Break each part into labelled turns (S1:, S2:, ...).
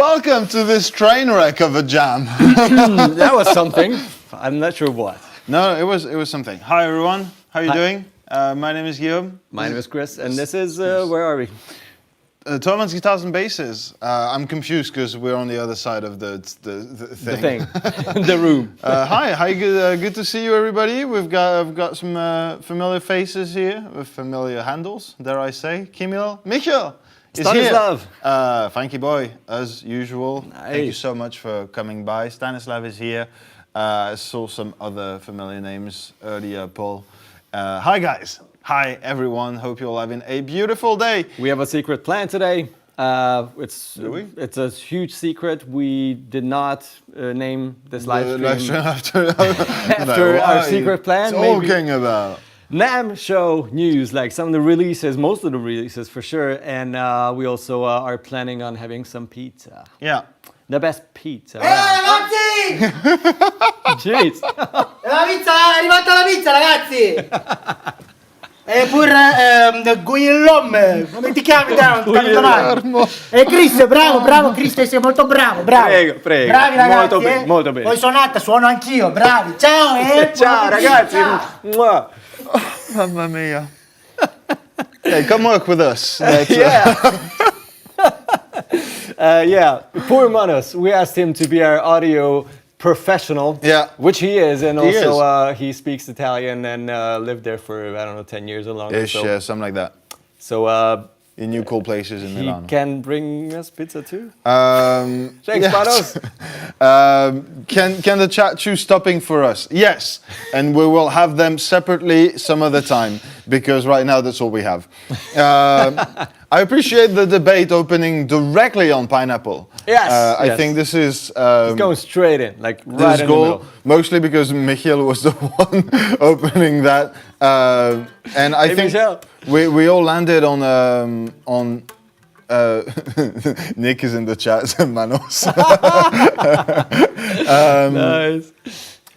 S1: Welcome to this train wreck of a jam.
S2: That was something. I'm not sure what.
S1: No, it was something. Hi everyone, how are you doing? My name is Guillaume.
S2: My name is Chris, and this is, where are we?
S1: Thomann's Guitars and Basses. I'm confused because we're on the other side of the thing.
S2: The room.
S1: Hi, good to see you everybody. I've got some familiar faces here with familiar handles, dare I say. Michiel is
S2: Stanislav.
S1: here. Frankie boy, as usual.
S2: Nice.
S1: Thank you so much for coming by. Stanislav is here. I saw some other familiar names earlier, Paul. Hi guys. Hi everyone, hope you're all having a beautiful day.
S2: We have a secret plan today. It's a huge secret. We did not name this live stream
S1: after
S2: our secret plan.
S1: Talking about
S2: NAMM show news, like some of the releases, most of the releases for sure. And we also are planning on having some pizza.
S1: Yeah.
S2: The best pizza.
S3: Ragazzi!
S2: Jeez.
S3: La pizza, è arrivata la pizza, ragazzi! E pure Guillaume, come ti chiami? Chris, bravo Chris, sei molto bravo.
S2: Prego.
S3: Bravi ragazzi,
S2: molto bene.
S3: Poi sonata, suono anch'io, bravi. Ciao,
S2: Ciao ragazzi.
S1: Oh, mamma mia. Hey, come work with us.
S2: Yeah, poor Manos. We asked him to be our audio professional, which he is, and also he speaks Italian and lived there for, I don't know, 10 years or longer.
S1: Ish, yeah, something like that.
S2: So
S1: in new cool places in Milan.
S2: He can bring us pizza too?
S1: Thanks,
S2: Manos.
S1: Can the chat choose topping for us? Yes, and we will have them separately some other time, because right now that's all we have. I appreciate the debate opening directly on pineapple.
S2: Yes.
S1: I think this is...
S2: it's going straight in, like right in the middle.
S1: Mostly because Michiel was the one opening that. And I think we all landed on Nick is in the chat, Manos.
S2: Nice.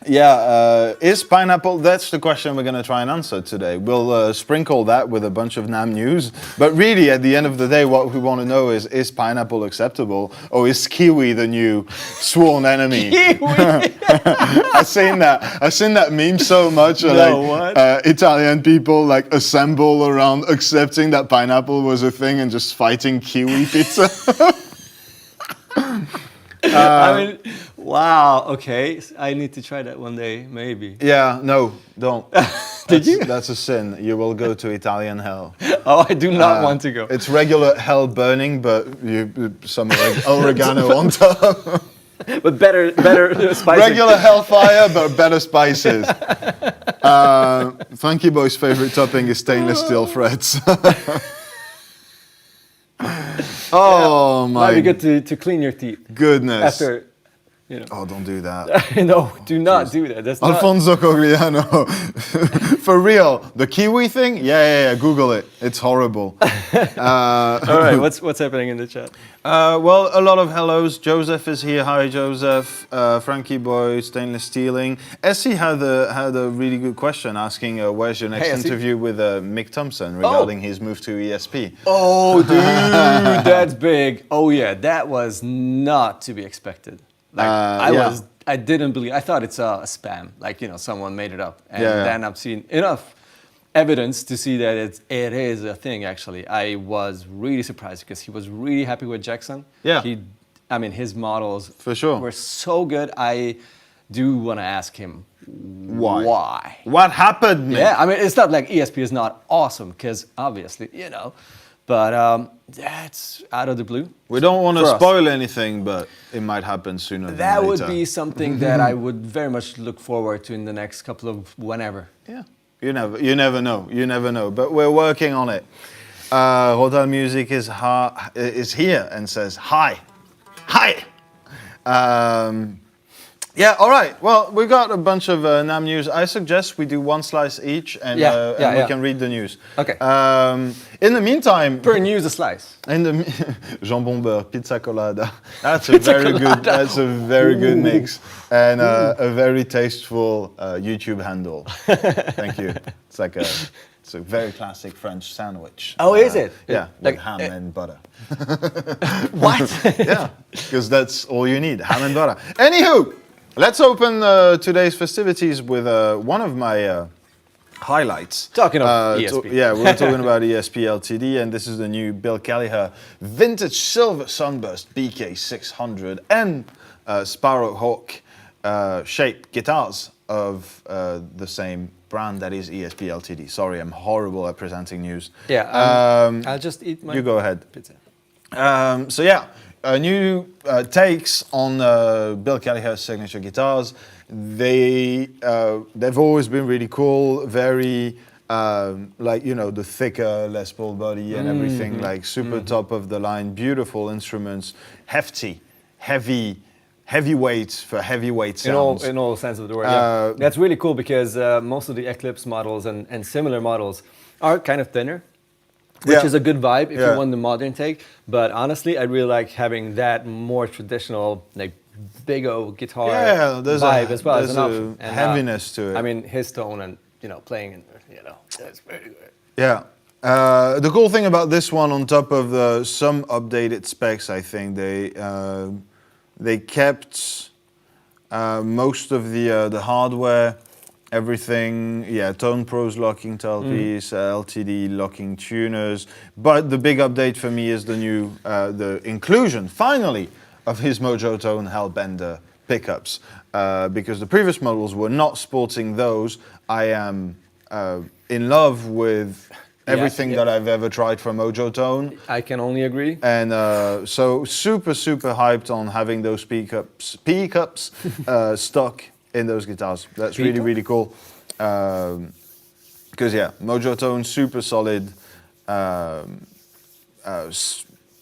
S1: Yeah, is pineapple, that's the question we're going to try and answer today. We'll sprinkle that with a bunch of NAMM news, but really at the end of the day what we want to know is pineapple acceptable, or is kiwi the new sworn enemy?
S2: Kiwi!
S1: I've seen that meme so much. Italian people like assemble around accepting that pineapple was a thing and just fighting kiwi pizza.
S2: I mean, wow, okay. I need to try that one day, maybe.
S1: Yeah, no, don't.
S2: Did you?
S1: That's a sin. You will go to Italian hell.
S2: Oh, I do not want to go.
S1: It's regular hell burning, but some oregano on top.
S2: But better spices.
S1: Regular hellfire, but better spices. Funky Boy's favorite topping is stainless steel threads. Oh my!
S2: Might be good to clean your teeth.
S1: Goodness.
S2: After, you know.
S1: Oh, don't do that.
S2: No, do not do that. That's
S1: Alfonso Cogliano. For real, the kiwi thing? Yeah. Google it. It's horrible.
S2: All right, what's happening in the chat?
S1: Well, a lot of hellos. Joseph is here. Hi, Joseph. Frankie Boy, stainless steeling. Essie had a really good question asking, where's your next interview with Mick Thompson regarding his move to ESP?
S2: Oh, dude, that's big. Oh yeah, that was not to be expected. Like I didn't believe. I thought it's a spam. Like, you know, someone made it up, and then I've seen enough evidence to see that it is a thing. Actually, I was really surprised because he was really happy with Jackson.
S1: Yeah.
S2: I mean, his models
S1: for sure
S2: were so good. I do want to ask him why.
S1: What happened?
S2: Yeah, I mean, it's not like ESP is not awesome, because obviously, you know. But that's out of the blue.
S1: We don't want to spoil anything, but it might happen sooner than later.
S2: That would be something that I would very much look forward to in the next couple of whenever.
S1: Yeah, you never know. But we're working on it. Hotel Music is here and says hi. Yeah, all right. Well, we got a bunch of NAMM news. I suggest we do one slice each, and we can read the news.
S2: Okay.
S1: In the meantime,
S2: per news a slice.
S1: Jambon beurre, pizza colada. That's a very good mix, and a very tasteful YouTube handle. Thank you. It's like a It's a very classic French sandwich.
S2: Oh, is it?
S1: Yeah,
S2: Like,
S1: with ham and butter.
S2: What?
S1: Yeah, because that's all you need, ham and butter. Anywho, let's open today's festivities with one of my highlights.
S2: Talking of ESP.
S1: Yeah, we're talking about ESP Ltd, and this is the new Bill Kelliher Vintage Silver Sunburst BK600 and Sparrowhawk shaped guitars of the same brand that is ESP Ltd. Sorry, I'm horrible at presenting news.
S2: Yeah, I'll just eat my
S1: You go ahead.
S2: pizza.
S1: So yeah, new takes on Bill Kelliher's signature guitars. They've always been really cool, very like, you know, the thicker Les Paul body and everything, like super top of the line, beautiful instruments, hefty, heavyweight for heavyweight sounds.
S2: In all sense of the word. Yeah. That's really cool because most of the Eclipse models and similar models are kind of thinner, which is a good vibe if you want the modern take. But honestly, I really like having that more traditional, like big old guitar vibe as well as an option.
S1: And, heaviness to it.
S2: I mean, his tone and playing, and that's very good.
S1: Yeah. The cool thing about this one, on top of some updated specs, I think they kept most of the hardware, everything. Yeah, Tone Pros locking tailpiece, LTD locking tuners. But the big update for me is the new the inclusion finally of his Mojo Tone Hellbender pickups, because the previous models were not sporting those. I am in love with everything that I've ever tried from Mojo Tone.
S2: I can only agree.
S1: And so super hyped on having those pickups stock in those guitars. That's really cool. Because yeah, Mojo Tone, super solid,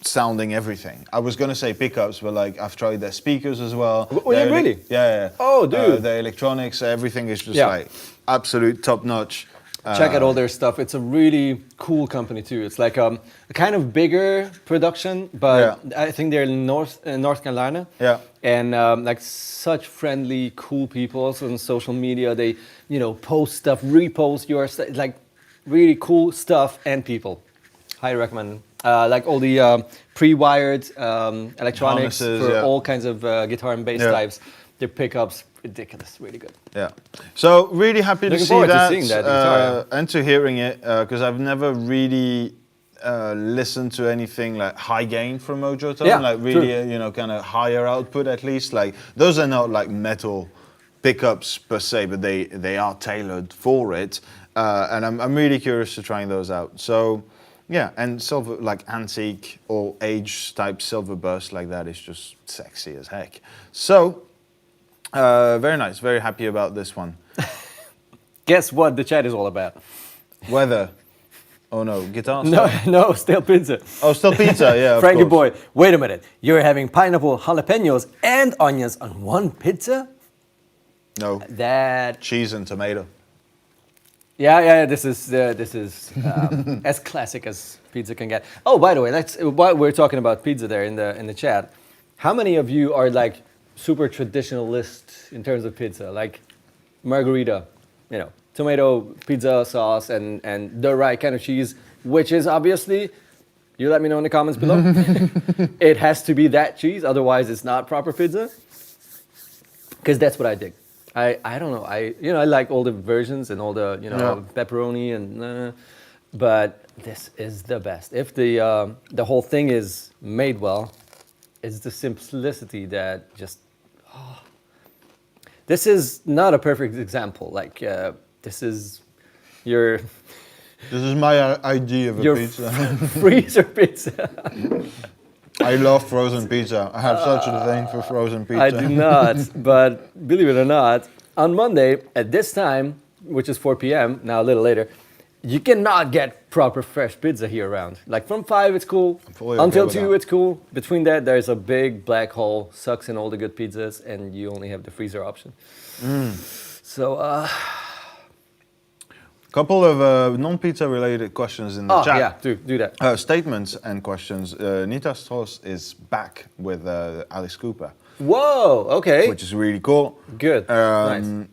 S1: sounding everything. I was gonna say pickups, but like I've tried their speakers as well.
S2: Oh yeah, really?
S1: Yeah.
S2: Oh, dude.
S1: Their electronics, everything is just like absolute top notch.
S2: Check out all their stuff. It's a really cool company too. It's like a kind of bigger production, but I think they're in North Carolina.
S1: Yeah.
S2: And like such friendly, cool people. Also on social media, they post stuff, repost your stuff, like really cool stuff and people. Highly recommend. Like all the pre-wired electronics
S1: harnesses,
S2: for all kinds of guitar and bass types. Their pickups, ridiculous, really good.
S1: Yeah. So really happy to see
S2: forward to
S1: that,
S2: seeing that guitar,
S1: and to hearing it, because I've never really listened to anything like high gain from Mojo Tone, like really, kind of higher output at least. Like those are not like metal pickups per se, but they are tailored for it, and I'm really curious to trying those out. So. Yeah, and silver, like antique or age type silver burst like that is just sexy as heck. So, very nice, very happy about this one.
S2: Guess what the chat is all about?
S1: Weather. Oh no, guitar
S2: No, still pizza.
S1: Oh, still pizza, yeah.
S2: Frankie boy, wait a minute. You're having pineapple, jalapenos, and onions on one pizza?
S1: No.
S2: That
S1: cheese and tomato.
S2: Yeah. This is as classic as pizza can get. Oh, by the way, while we're talking about pizza there in the chat, how many of you are like super traditionalist in terms of pizza, like margarita, tomato pizza sauce and the right kind of cheese, which is obviously, you let me know in the comments below. It has to be that cheese, otherwise it's not proper pizza. Because that's what I dig. I don't know. I like all the versions and all the pepperoni and but this is the best. If the whole thing is made well, it's the simplicity that just. Oh. This is not a perfect example. Like this is your.
S1: This is my idea of a pizza.
S2: Freezer pizza.
S1: I love frozen pizza. I have such a thing for frozen pizza.
S2: I do not, but believe it or not, on Monday at this time, which is 4 p.m., now a little later, you cannot get proper fresh pizza here around. Like from 5 it's cool, until 2 it's cool. Between that there's a big black hole, sucks in all the good pizzas, and you only have the freezer option. So,
S1: couple of non-pizza related questions in the chat.
S2: Yeah, do that.
S1: Statements and questions. Nita Strauss is back with Alice Cooper.
S2: Whoa, okay.
S1: Which is really cool.
S2: Good, nice.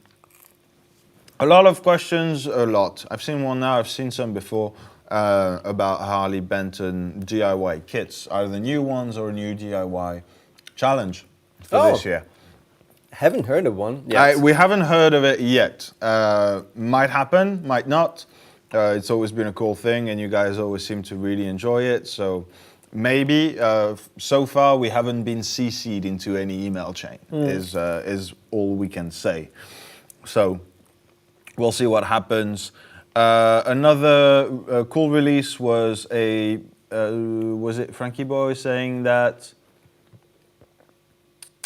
S1: A lot of questions, a lot. I've seen one now, I've seen some before, about Harley Benton DIY kits. Either new ones or a new DIY challenge for this year.
S2: Haven't heard of one yet.
S1: We haven't heard of it yet. Might happen, might not. It's always been a cool thing, and you guys always seem to really enjoy it. So maybe. So far, we haven't been CC'd into any email chain. Is all we can say. So we'll see what happens. Another cool release was was it Frankie Boy saying that?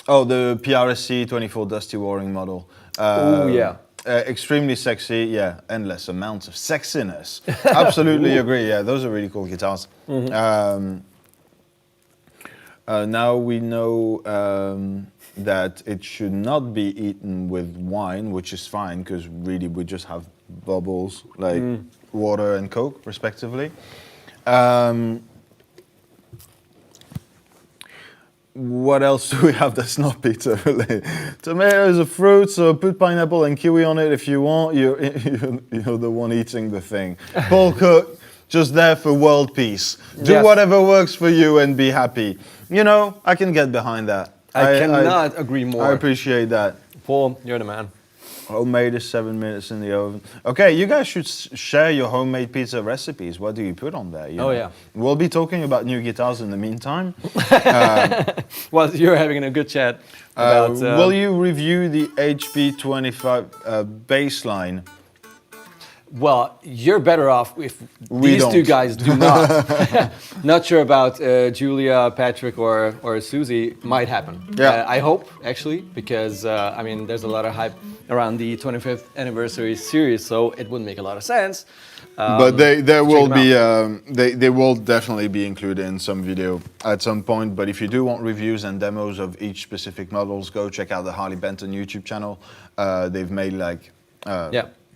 S1: Oh, the PRSC 24 Dusty Warring model.
S2: Oh, yeah.
S1: Extremely sexy, yeah, endless amounts of sexiness. Absolutely agree, yeah, those are really cool guitars. Now we know that it should not be eaten with wine, which is fine, because really we just have bubbles, like water and Coke, respectively. What else do we have that's not pizza related? Tomatoes or fruits, so put pineapple and kiwi on it if you want. You're the one eating the thing. Paul Cook, just there for world peace. Do whatever works for you and be happy. You know, I can get behind that.
S2: I cannot agree more.
S1: I appreciate that.
S2: Paul, you're the man.
S1: Homemade is 7 minutes in the oven. Okay, you guys should share your homemade pizza recipes. What do you put on there? You know?
S2: Yeah.
S1: We'll be talking about new guitars in the meantime.
S2: Well, you're having a good chat about...
S1: will you review the HP25 baseline?
S2: Well, you're better off if
S1: We
S2: these two
S1: don't.
S2: guys do not. Not sure about Julia, Patrick, or Susie. Might happen.
S1: Yeah.
S2: I hope, actually, because, I mean, there's a lot of hype around the 25th anniversary series, so it would make a lot of sense.
S1: But there will
S2: them
S1: be they will definitely be included in some video at some point. But if you do want reviews and demos of each specific models, go check out the Harley Benton YouTube channel. They've made like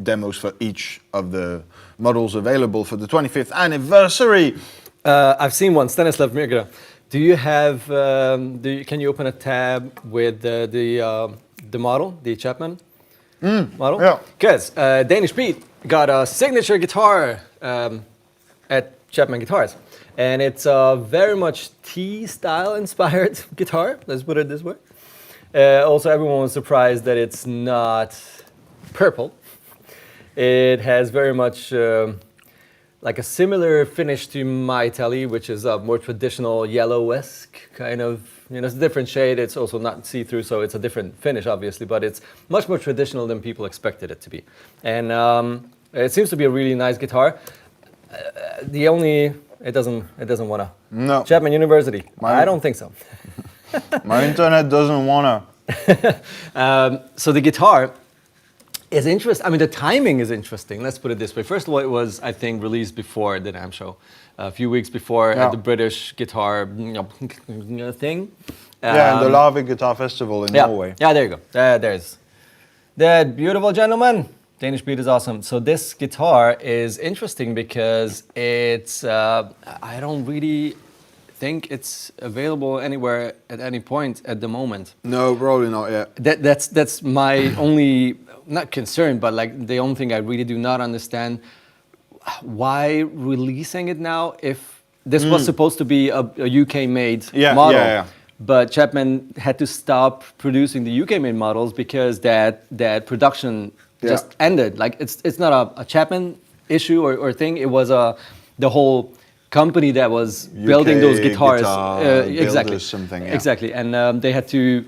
S1: demos for each of the models available for the 25th anniversary.
S2: I've seen one, Stanislav Mirgra. Do you have? Can you open a tab with the model, the Chapman model?
S1: Yeah.
S2: Because Danish Pete got a signature guitar at Chapman Guitars, and it's a very much T-style inspired guitar. Let's put it this way. Also, everyone was surprised that it's not purple. It has very much like a similar finish to my Telly, which is a more traditional yellow-esque kind of, you know, it's a different shade. It's also not see-through, so it's a different finish, obviously, but it's much more traditional than people expected it to be. And it seems to be a really nice guitar. It doesn't wanna.
S1: No.
S2: Chapman University. I don't think so.
S1: My internet doesn't wanna.
S2: So the guitar is interesting. I mean, the timing is interesting. Let's put it this way. First of all, it was, I think, released before the NAMM show, a few weeks before at the British guitar thing.
S1: And the Larvik Guitar Festival in Norway.
S2: Yeah, there you go. There's that beautiful gentleman. Danish Beat is awesome. So this guitar is interesting because it's, I don't really think it's available anywhere at any point at the moment.
S1: No, probably not yet.
S2: That's my only, not concern, but like the only thing I really do not understand. Why releasing it now if this was supposed to be a UK-made model? Yeah. But Chapman had to stop producing the UK-made models because that production just ended. Like it's not a Chapman issue or thing. It was the whole company that was building those guitars. Exactly.
S1: Something,
S2: Exactly, and they had to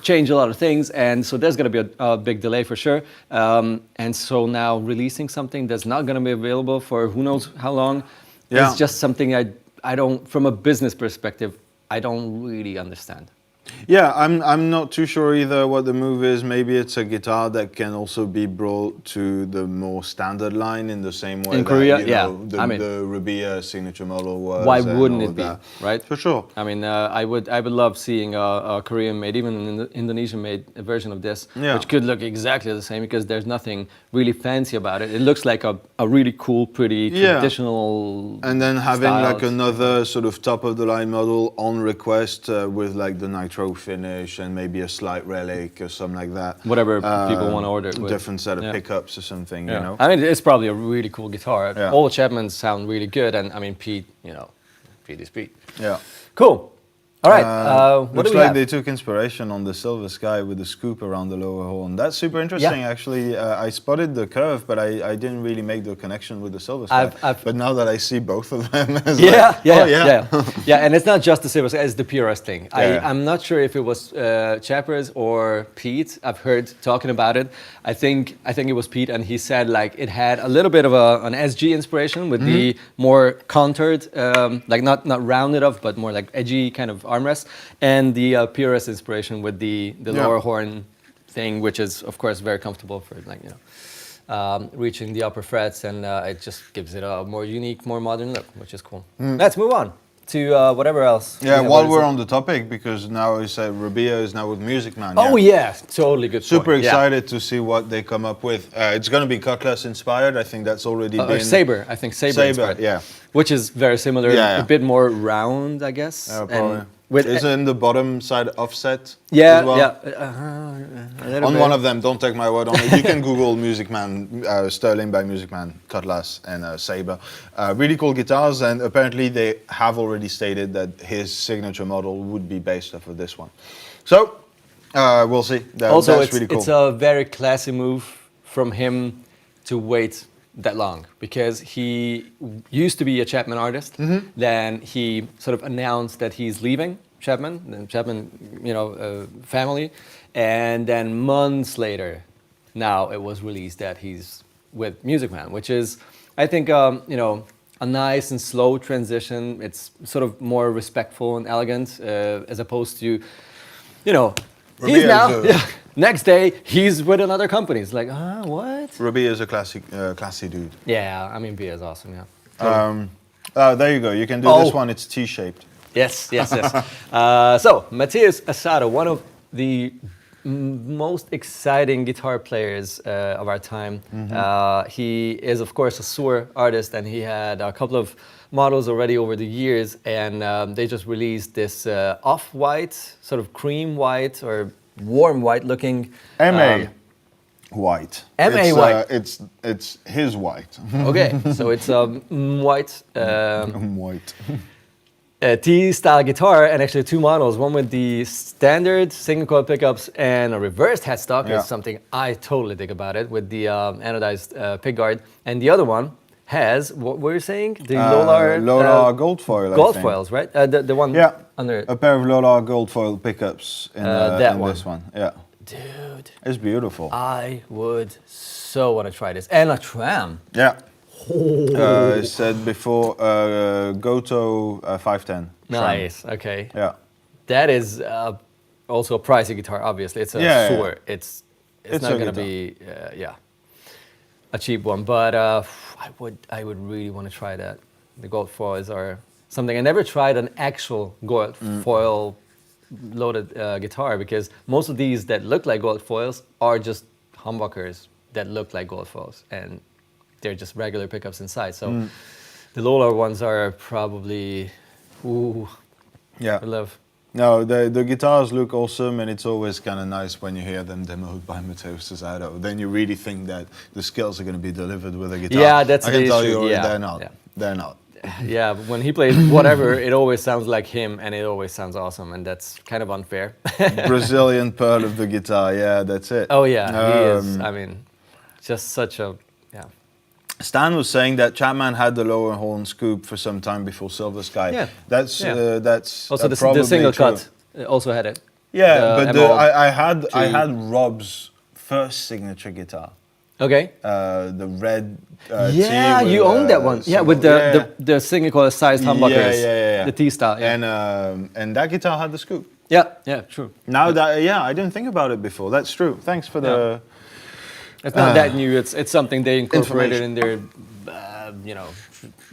S2: change a lot of things, and so there's going to be a big delay for sure. And so now releasing something that's not going to be available for who knows how long is just something I don't, from a business perspective, I don't really understand.
S1: Yeah, I'm not too sure either what the move is. Maybe it's a guitar that can also be brought to the more standard line in the same way
S2: in
S1: that,
S2: Korea,
S1: the Revv signature model was.
S2: Why wouldn't it be, right?
S1: For sure.
S2: I mean, I would love seeing a Korean-made, even an Indonesian-made version of this, which could look exactly the same because there's nothing really fancy about it. It looks like a really cool, pretty traditional.
S1: And then having
S2: styled.
S1: like another sort of top-of-the-line model on request with like the nitro retro finish and maybe a slight relic or something like that.
S2: Whatever people want to order it with.
S1: Different set of
S2: Yeah.
S1: pickups or something,
S2: Yeah.
S1: you know.
S2: I mean, it's probably a really cool guitar.
S1: Yeah.
S2: All Chapmans sound really good, and I mean, Pete, Pete is Pete.
S1: Yeah.
S2: Cool. All right. What
S1: looks
S2: do we
S1: like
S2: have?
S1: they took inspiration on the Silver Sky with the scoop around the lower horn. That's super interesting, actually. I spotted the curve, but I didn't really make the connection with the Silver Sky. But now that I see both of them, it's
S2: yeah. And it's not just the Silver Sky; it's the PRS thing.
S1: Yeah.
S2: I'm not sure if it was Chappers or Pete. I've heard talking about it. I think it was Pete, and he said like it had a little bit of an SG inspiration with the more contoured, like not rounded off, but more like edgy kind of armrest, and the PRS inspiration with the lower horn thing, which is of course very comfortable for reaching the upper frets, and it just gives it a more unique, more modern look, which is cool. Let's move on to whatever else.
S1: Yeah, while we're on the topic, because now Rubio is now with Music Man.
S2: Oh yeah, totally good.
S1: Super excited to see what they come up with. It's going to be Cutlass inspired. I think that's already been
S2: Saber. I think Saber inspired.
S1: Yeah.
S2: Which is very similar, a bit more round, I guess.
S1: Probably. Is it in the bottom side offset?
S2: Yeah,
S1: as well? On one of them, don't take my word on it. You can Google Music Man, Sterling by Music Man, Cutlass, and Saber. Really cool guitars, and apparently they have already stated that his signature model would be based off of this one. So, we'll see.
S2: Also,
S1: that's really cool.
S2: It's a very classy move from him to wait that long, because he used to be a Chapman artist. Then he sort of announced that he's leaving Chapman, the Chapman, family, and then months later, now it was released that he's with Music Man, which is, I think, a nice and slow transition. It's sort of more respectful and elegant, as opposed to, he's now. Next day, he's with another company. It's like, what?
S1: Ruby is a classy dude.
S2: Yeah, I mean, Bia is awesome, yeah.
S1: There you go. You can do this one. It's T-shaped.
S2: Yes. So, Matthias Asado, one of the most exciting guitar players of our time. He is, of course, a Sur artist, and he had a couple of models already over the years, and they just released this off-white, sort of cream white, or warm white looking
S1: MA white.
S2: MA white.
S1: It's his white.
S2: Okay, so it's white.
S1: White.
S2: T-style guitar, and actually two models. One with the standard single coil pickups and a reversed headstock is something I totally dig about it, with the anodized pickguard. And the other one has, what were you saying? The
S1: Lola gold foil.
S2: Gold foils, right? The one under it.
S1: A pair of Lola gold foil pickups in this one. Yeah.
S2: Dude.
S1: It's beautiful.
S2: I would so want to try this. And a tram.
S1: Yeah. I said before, Goto 510.
S2: Nice, okay.
S1: Yeah.
S2: That is also a pricey guitar, obviously. It's a Sur. It's not going to be, a cheap one. But I would really want to try that. The gold foils are something. I never tried an actual gold foil loaded guitar, because most of these that look like gold foils are just humbuckers that look like gold foils, and they're just regular pickups inside. So the Lola ones are probably, I love.
S1: No, the guitars look awesome, and it's always kind of nice when you hear them demoed by Matthias Asado. Then you really think that the skills are going to be delivered with a guitar.
S2: Yeah, that's
S1: I
S2: the
S1: can tell
S2: issue.
S1: you already,
S2: Yeah.
S1: they're not.
S2: Yeah.
S1: They're not.
S2: Yeah, but when he plays whatever, it always sounds like him, and it always sounds awesome, and that's kind of unfair.
S1: Brazilian pearl of the guitar, yeah, that's it.
S2: Oh yeah, he is. I mean, just such a,
S1: Stan was saying that Chapman had the lower horn scoop for some time before Silver Sky.
S2: Yeah.
S1: That's
S2: also the
S1: probably
S2: single
S1: true.
S2: cut also had it.
S1: Yeah, but
S2: Emerald
S1: I had Rob's first signature guitar.
S2: Okay.
S1: The red.
S2: Yeah,
S1: T with,
S2: you own that one. Yeah, with the single coil sized humbuckers.
S1: Yeah.
S2: The T style. Yeah.
S1: And that guitar had the scoop.
S2: Yeah, true.
S1: Now that I didn't think about it before. That's true. Thanks for the.
S2: It's not that new. It's something they incorporated in their,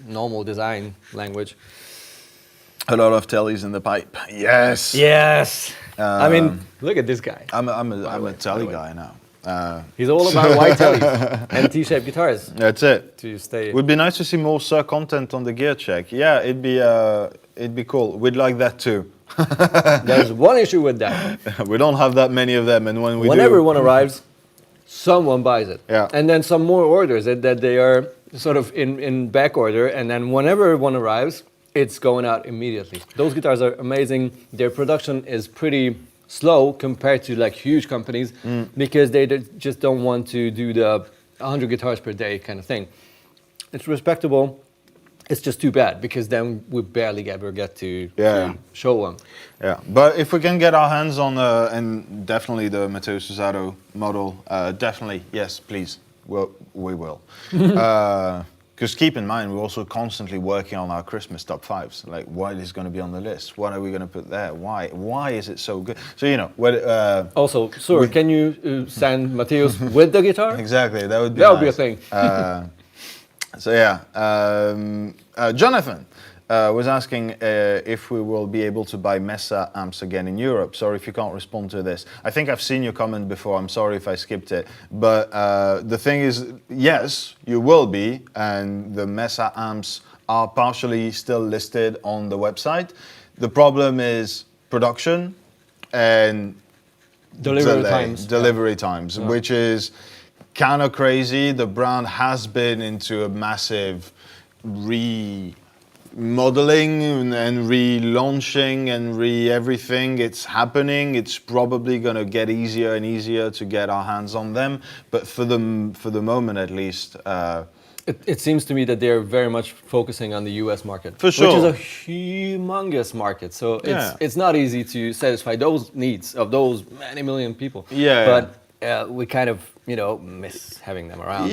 S2: normal design language.
S1: A lot of tellies in the pipe. Yes.
S2: Yes. I mean, look at this guy.
S1: I'm a telly guy now.
S2: He's all about white tellies and T-shaped guitars.
S1: That's it.
S2: To stay.
S1: Would be nice to see more Sur content on the gear check. Yeah, it'd be cool. We'd like that too.
S4: There's one issue with that.
S1: We don't have that many of them, and when we
S4: Whenever
S1: do,
S4: one arrives, someone buys it.
S1: Yeah.
S4: And then some more orders it, that they are sort of in back order, and then whenever one arrives, it's going out immediately. Those guitars are amazing. Their production is pretty slow compared to like huge companies because they just don't want to do the 100 guitars per day kind of thing. It's respectable. It's just too bad because then we barely ever get to show one.
S1: Yeah, but if we can get our hands on and definitely the Matteo Susato model, definitely yes, please. Well, we will. Because keep in mind, we're also constantly working on our Christmas top fives. Like, what is going to be on the list? What are we going to put there? Why? Why is it so good? So you know.
S4: Also, sir, can you send Matteo's with the guitar?
S1: Exactly, that would be.
S4: That would
S1: nice.
S4: be a thing.
S1: So yeah, Jonathan was asking if we will be able to buy Mesa amps again in Europe. Sorry if you can't respond to this. I think I've seen your comment before. I'm sorry if I skipped it. But the thing is, yes, you will be, and the Mesa amps are partially still listed on the website. The problem is production and delivery times, which is kind of crazy. The brand has been into a massive remodeling and relaunching and everything. It's happening. It's probably going to get easier and easier to get our hands on them. But for the moment, at least,
S4: it seems to me that they're very much focusing on the US market,
S1: for sure,
S4: which is a humongous market. So it's not easy to satisfy those needs of those many million people. But we kind of miss having them around.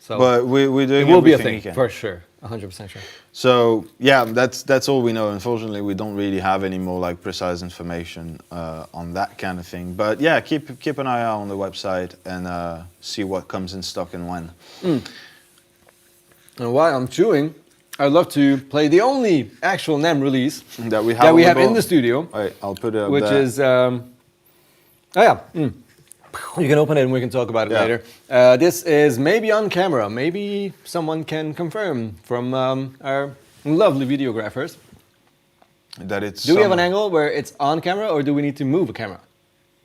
S4: So
S1: but we're doing.
S4: It will be a thing for sure, 100% sure.
S1: So yeah, that's all we know. Unfortunately, we don't really have any more like precise information on that kind of thing. But yeah, keep an eye out on the website and see what comes in stock and when.
S4: And while I'm chewing, I'd love to play the only actual NAMM release
S1: that we have
S4: in the studio.
S1: Wait, I'll put it up
S4: which
S1: there.
S4: is you can open it and we can talk about it later. This is maybe on camera. Maybe someone can confirm from our lovely videographers.
S1: That it's.
S4: Do we have an angle where it's on camera, or do we need to move a camera?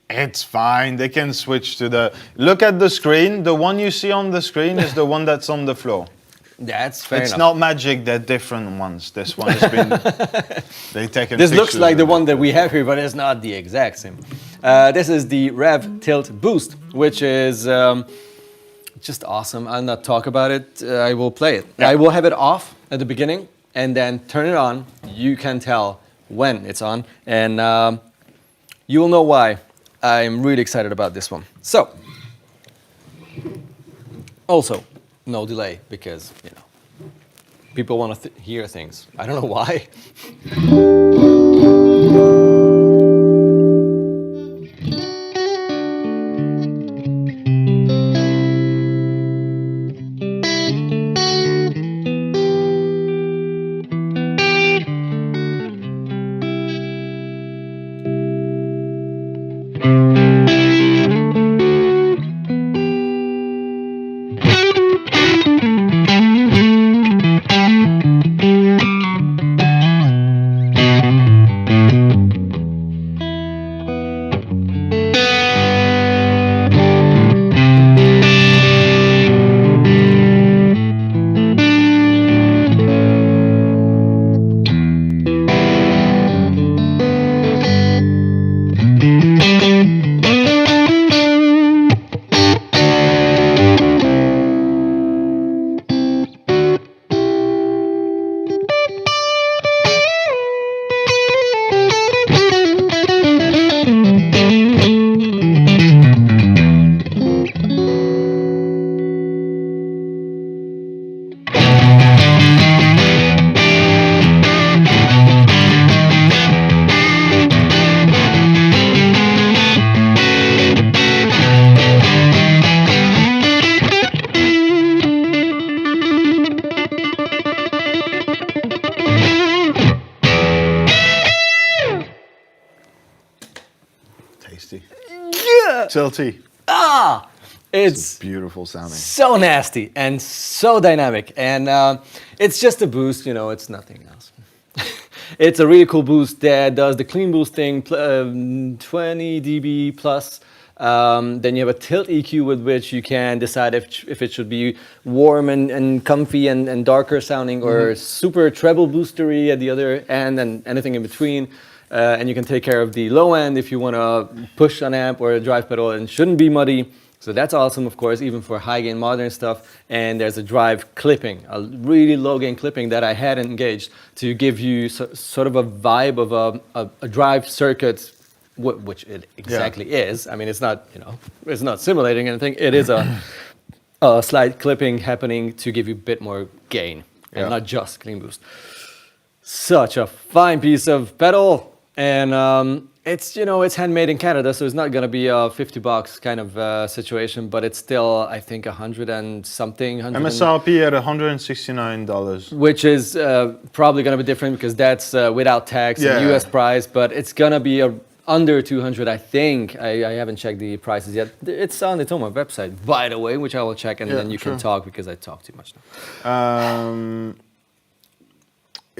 S1: It's fine. They can switch to the. Look at the screen. The one you see on the screen is the one that's on the floor.
S4: That's fair
S1: It's
S4: enough.
S1: not magic. They're different ones. This one has been. They've taken.
S4: This looks
S1: pictures
S4: like the
S1: of
S4: one
S1: it.
S4: that we have here, but it's not the exact same. This is the Revv Tilt Boost, which is just awesome. I'll not talk about it. I will play it.
S1: Yeah.
S4: I will have it off at the beginning and then turn it on. You can tell when it's on, and you will know why I'm really excited about this one. So, also, no delay because, people want to hear things. I don't know why.
S1: Tilty.
S4: It's
S1: Beautiful sounding.
S4: so nasty and so dynamic, and it's just a boost, it's nothing else. It's a really cool boost that does the clean boost thing, 20 dB plus. Then you have a tilt EQ with which you can decide if it should be warm and comfy and darker sounding, or super treble boostery at the other end, and anything in between. And you can take care of the low end if you want to push an amp or a drive pedal and shouldn't be muddy. So that's awesome, of course, even for high gain modern stuff. And there's a drive clipping, a really low gain clipping that I had engaged to give you sort of a vibe of a drive circuit, which it exactly is. I mean, it's not, it's not simulating anything. It is a slight clipping happening to give you a bit more gain, and not just clean boost. Such a fine piece of pedal, and it's it's handmade in Canada, so it's not going to be a $50 kind of situation, but it's still, I think, 100 and something.
S1: MSRP at $169,
S4: which is probably going to be different because that's without tax and US price, but it's going to be under 200, I think. I haven't checked the prices yet. It's on the Thomann website, by the way, which I will check, and then you can talk, because I talk too much now.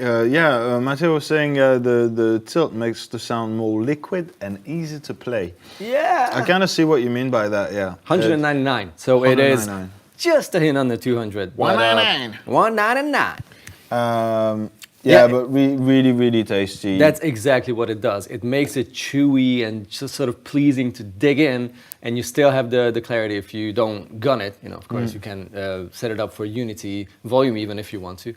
S1: Matteo was saying the tilt makes the sound more liquid and easy to play.
S4: Yeah.
S1: I kind of see what you mean by that,
S4: 199. So it is just a hint under 200.
S1: 199.
S4: 199.
S1: But really, really tasty.
S4: That's exactly what it does. It makes it chewy and just sort of pleasing to dig in, and you still have the clarity if you don't gun it. Of course, you can set it up for unity volume even if you want to.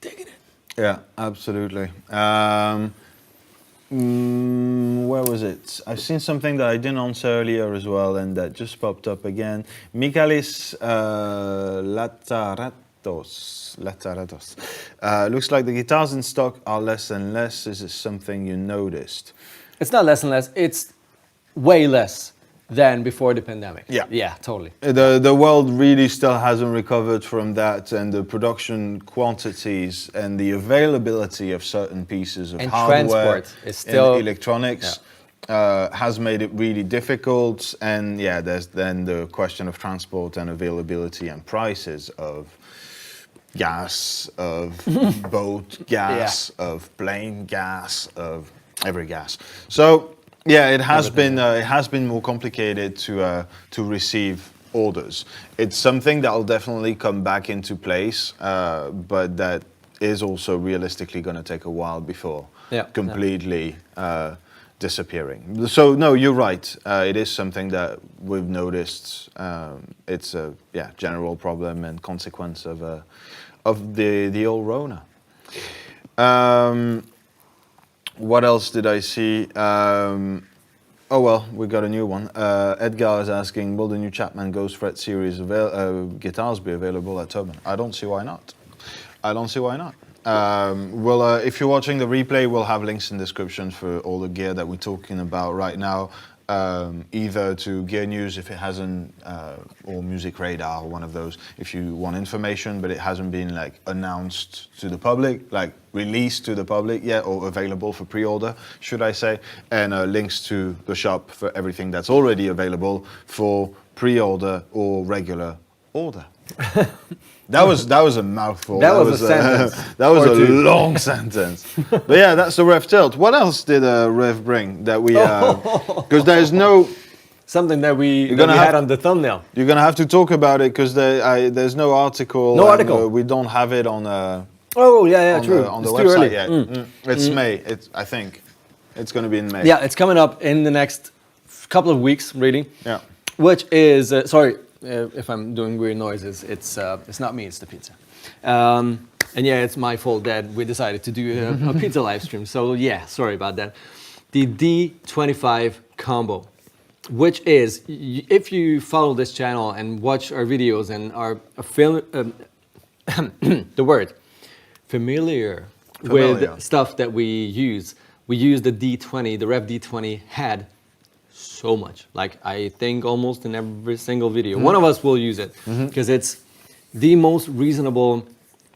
S4: Digging it.
S1: Yeah, absolutely. Where was it? I've seen something that I didn't answer earlier as well, and that just popped up again. Michalis Lataratos. Looks like the guitars in stock are less and less. Is this something you noticed?
S4: It's not less and less. It's way less than before the pandemic. Yeah, totally.
S1: The world really still hasn't recovered from that, and the production quantities and the availability of certain pieces of
S4: and
S1: hardware
S4: transport is still,
S1: and electronics has made it really difficult. And there's then the question of transport and availability and prices of gas, of boat gas, of plane gas, of every gas. So it has been more complicated to receive orders. It's something that will definitely come back into place, but that is also realistically going to take a while before completely disappearing. So no, you're right. It is something that we've noticed. It's a general problem and consequence of the old Rona. What else did I see? We got a new one. Edgar is asking, will the new Chapman Ghost Fret series guitars be available at Thomann? I don't see why not. If you're watching the replay, we'll have links in the description for all the gear that we're talking about right now. Either to Gear News if it hasn't, or Music Radar, or one of those, if you want information, but it hasn't been announced to the public, released to the public yet, or available for pre-order, should I say, and links to the shop for everything that's already available for pre-order or regular order. That was a mouthful.
S4: That was a sentence.
S1: That was a long sentence. But that's the Revv tilt. What else did Revv bring that we? Because there's no
S4: something that we had on the thumbnail.
S1: You're gonna have to talk about it because there's no article.
S4: No article.
S1: We don't have it on.
S4: True.
S1: On the
S4: it's
S1: website
S4: too early.
S1: yet. It's May. I think it's gonna be in May.
S4: Yeah, it's coming up in the next couple of weeks, really.
S1: Yeah.
S4: Which is sorry. If I'm doing weird noises, it's not me, it's the pizza. And it's my fault that we decided to do a pizza live stream. So sorry about that. The D25 combo, which is, if you follow this channel and watch our videos and are familiar with stuff that we use the D20, the Revv D20 had so much. I think almost in every single video. One of us will use it because it's the most reasonable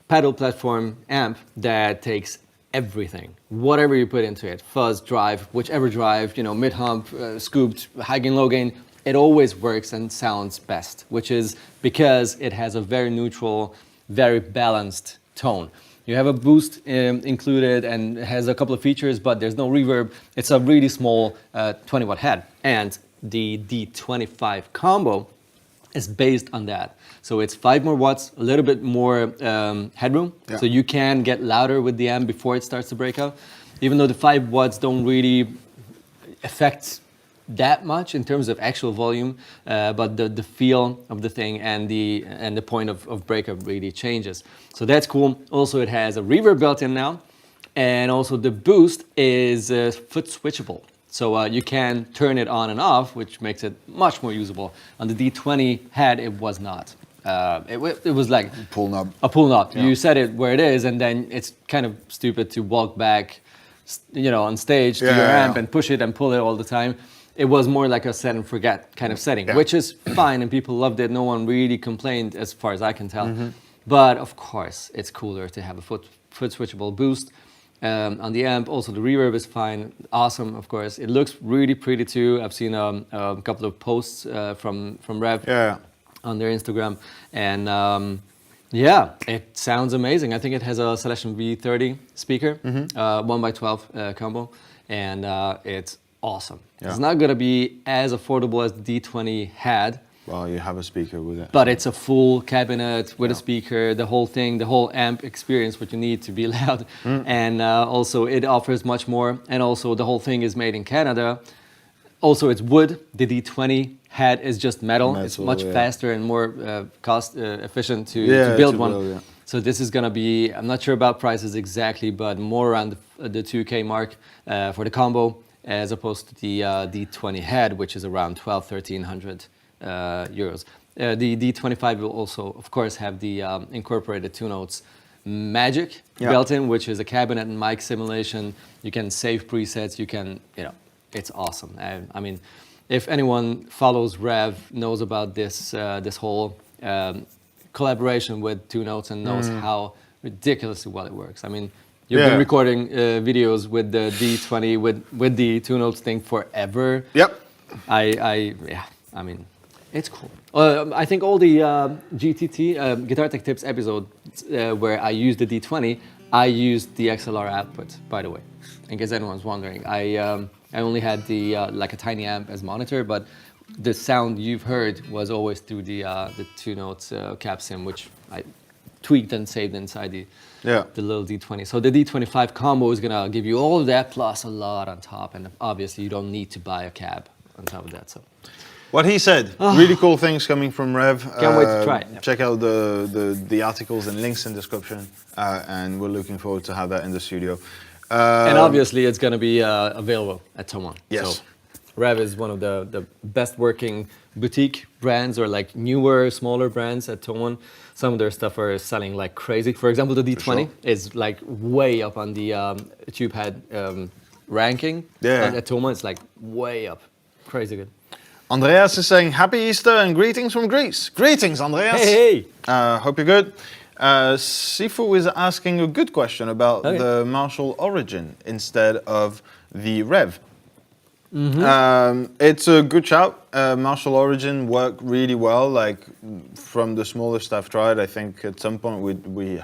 S4: pedal platform amp that takes everything. Whatever you put into it, fuzz, drive, whichever drive, mid-hump, scooped, high gain, low gain, it always works and sounds best, which is because it has a very neutral, very balanced tone.
S2: You have a boost included and it has a couple of features, but there's no reverb. It's a really small 20 watt head. And the D25 combo is based on that. So it's 5 more watts, a little bit more headroom.
S1: Yeah.
S2: So you can get louder with the amp before it starts to break out. Even though the 5 watts don't really affect that much in terms of actual volume, but the feel of the thing and the point of breakup really changes. So that's cool. Also, it has a reverb built in now, and also the boost is foot switchable. So you can turn it on and off, which makes it much more usable. On the D20 head, it was not. It was like
S1: Pull knob.
S2: a pull knob.
S1: Yeah.
S2: You set it where it is, and then it's kind of stupid to walk back, on stage to your amp and push it and pull it all the time. It was more like a set and forget kind of setting, which is fine, and people loved it. No one really complained, as far as I can tell. But of course, it's cooler to have a foot switchable boost on the amp. Also, the reverb is fine, awesome, of course. It looks really pretty too. I've seen a couple of posts from Revv on their Instagram, and it sounds amazing. I think it has a Celestion V30 speaker, 1x12 combo, and it's awesome.
S1: Yeah.
S2: It's not going to be as affordable as the D20 had.
S1: Well, you have a speaker with it.
S2: But it's a full cabinet with a speaker, the whole thing, the whole amp experience, what you need to be loud. And also it offers much more. And also the whole thing is made in Canada. Also it's wood. The D20 head is just metal. It's much faster and more cost efficient to build one. So this is going to be, I'm not sure about prices exactly, but more around the 2K mark for the combo, as opposed to the D20 head, which is around 1,200-1,300 euros. The D25 will also, of course, have the incorporated 2 notes magic built in, which is a cabinet and mic simulation. You can save presets. You can, it's awesome. I mean, if anyone follows Revv, knows about this this whole collaboration with 2 notes and knows how ridiculously well it works. I mean, you've been recording videos with the D20 with the 2 notes thing forever.
S1: Yep.
S2: I mean, it's cool. I think all the GTT Guitar Tech Tips episodes where I used the D20, I used the XLR output. By the way, in case anyone's wondering, I only had the like a tiny amp as monitor, but the sound you've heard was always through the 2 notes cap sim, which I tweaked and saved inside the little D20. So the D25 combo is gonna give you all of that plus a lot on top, and obviously you don't need to buy a cab on top of that. So
S1: what he said, really cool things coming from Revv.
S2: Can't wait to try it.
S1: Check out the articles and links in the description, and we're looking forward to have that in the studio.
S2: And obviously it's gonna be available at Thomann.
S1: Yes.
S2: So Revv is one of the best working boutique brands, or like newer, smaller brands at Thomann. Some of their stuff are selling like crazy. For example, the D20 is like way up on the tube head ranking. At Thomann, it's like way up. Crazy good.
S1: Andreas is saying, happy Easter and greetings from Greece. Greetings, Andreas.
S2: Hey.
S1: Hope you're good. Sifu is asking a good question about the Marshall Origin instead of the Revv. It's a good shout. Marshall Origin worked really well. Like from the smallest I've tried, I think at some point we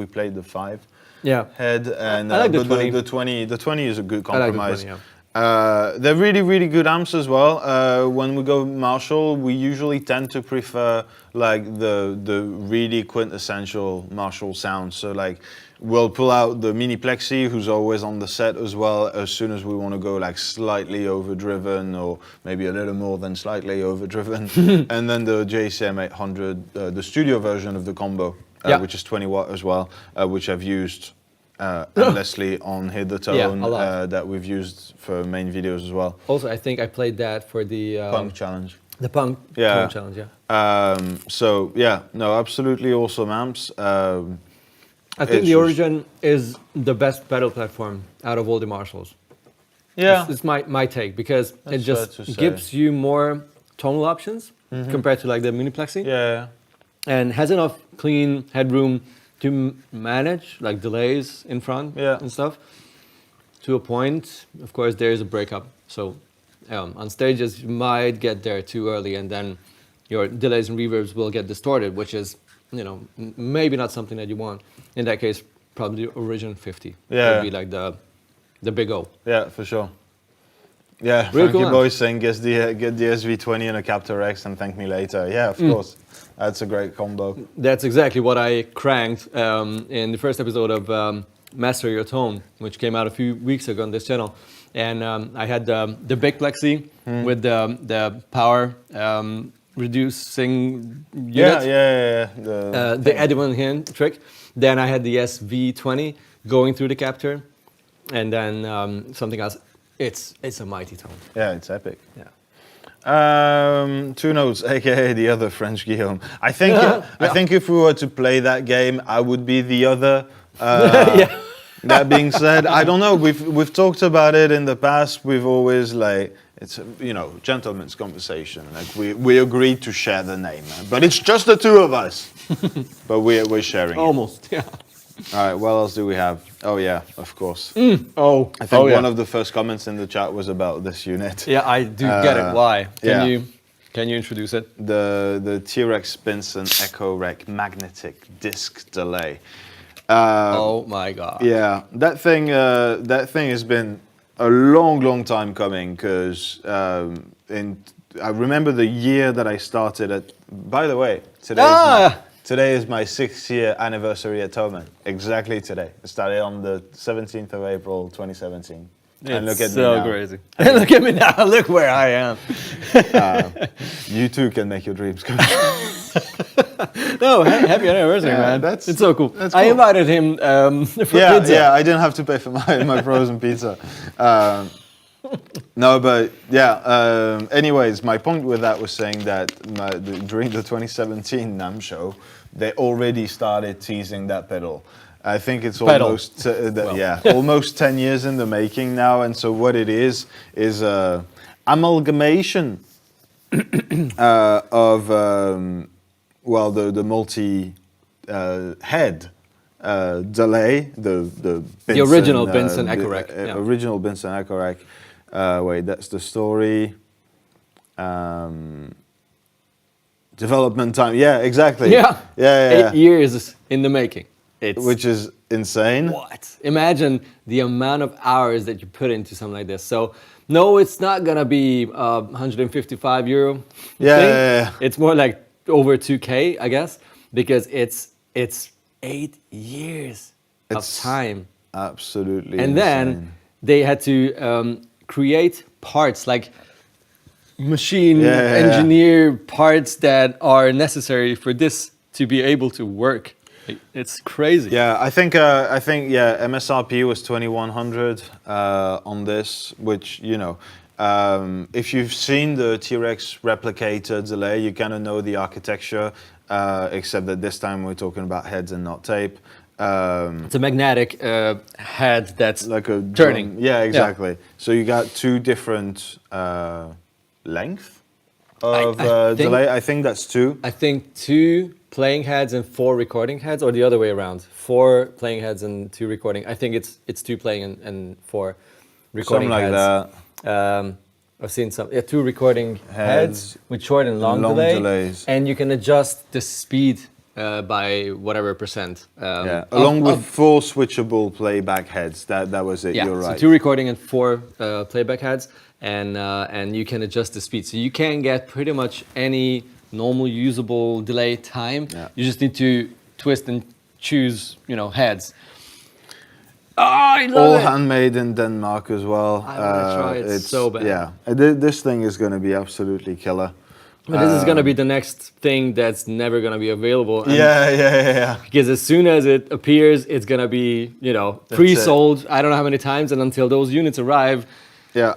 S1: played the 5 head, and
S2: I like the 20.
S1: The 20 is a good compromise.
S2: I like the 20,
S1: they're really good amps as well. When we go Marshall, we usually tend to prefer like the really quintessential Marshall sound. So like we'll pull out the Mini Plexi, who's always on the set as well, as soon as we want to go like slightly overdriven, or maybe a little more than slightly overdriven. And then the JCM 800, the studio version of the combo, which is 20 watt as well, which I've used endlessly on Hit the Tone, that we've used for main videos as well.
S2: Also, I think I played that for the
S1: Punk Challenge.
S2: The Punk Challenge,
S1: So yeah, no, absolutely awesome amps.
S2: I think the Origin is the best pedal platform out of all the Marshalls.
S1: Yeah,
S2: it's my take, because it just
S1: fair to say.
S2: gives you more tonal options compared to like the Mini Plexi.
S1: Yeah,
S2: and has enough clean headroom to manage like delays in front and stuff. To a point, of course, there is a breakup. So on stages, you might get there too early, and then your delays and reverbs will get distorted, which is, maybe not something that you want. In that case,
S4: probably the original 50.
S1: Yeah.
S4: Would be like the big O.
S1: Yeah, for sure. Yeah,
S4: Really
S1: Frankie
S4: cool,
S1: Boy saying get the SV20 and a Captor X and thank me later. Yeah, of course. That's a great combo.
S4: That's exactly what I cranked in the first episode of Master Your Tone, which came out a few weeks ago on this channel. And I had the big plexi with the power reducing unit.
S1: Yeah.
S4: The Edwin hand trick. Then I had the SV20 going through the capture. And then something else. It's a mighty tone.
S1: Yeah, it's epic.
S4: Yeah.
S1: Two Notes, aka the other French Guillaume. I think if we were to play that game, I would be the other.
S4: Yeah.
S1: That being said, I don't know. We've talked about it in the past. We've always it's gentleman's conversation. Like we agreed to share the name, but it's just the two of us. But we're sharing.
S4: Almost. Yeah.
S1: All right. What else do we have? Oh yeah, of course.
S4: Oh.
S1: I think one of the first comments in the chat was about this unit.
S4: Yeah, I do get it. Why? Can you introduce it?
S1: The T-Rex Binson Echo Rec magnetic disc delay.
S4: Oh my God.
S1: Yeah, that thing has been a long time coming because I remember the year that I started at. By the way, today is my 6th year anniversary at Thomann. Exactly today. I started on the 17th of April, 2017. And look at me now.
S4: Crazy. Look at me now. Look where I am.
S1: You too can make your dreams come true.
S4: No, happy anniversary, man. It's so cool.
S1: That's
S4: I
S1: cool.
S4: invited him for pizza.
S1: Yeah, I didn't have to pay for my frozen pizza. No, but yeah. Anyways, my point with that was saying that during the 2017 NAMM show, they already started teasing that pedal. I think it's almost almost 10 years in the making now, and so what it is amalgamation of the multi head delay, the Binson,
S4: original Binson Echo Rec.
S1: Original Binson Echo Rec. Wait, that's the story. Development time. Yeah, exactly.
S4: Yeah. 8
S1: Yeah.
S4: years in the making.
S1: Which is insane.
S4: What? Imagine the amount of hours that you put into something like this. So, no, it's not gonna be €155.
S1: Yeah.
S4: It's more like over 2K, I guess, because it's 8 years of time.
S1: Absolutely.
S4: And then they had to create parts like engineer parts that are necessary for this to be able to work. It's crazy.
S1: Yeah, I think MSRP was 2,100 on this, which if you've seen the T-Rex replicator delay, you kind of know the architecture, except that this time we're talking about heads and not tape.
S4: It's a magnetic head that's
S1: like a
S4: turning.
S1: Yeah, exactly. Yeah. So you got two different length of delay. I think that's two.
S4: I think 2 playing heads and 4 recording heads, or the other way around. 4 playing heads and 2 recording. I think it's 2 playing and 4 recording
S1: heads. Something like
S4: that. I've seen some 2 recording heads with short and long
S1: delays.
S4: And you can adjust the speed by whatever percent.
S1: Along with 4 switchable playback heads. That was it.
S4: Yeah,
S1: You're right.
S4: So 2 recording and 4 playback heads, and you can adjust the speed. So you can get pretty much any normal usable delay time. Yeah. You just need to twist and choose, heads. Oh, I love
S1: All
S4: it.
S1: handmade in Denmark as well.
S4: I want to try it. It's so bad.
S1: Yeah, this thing is going to be absolutely killer.
S4: But this is going to be the next thing that's never going to be available.
S1: Yeah.
S4: Because as soon as it appears, it's going to be, pre-sold. I don't know how many times, and until those units arrive.
S1: Yeah.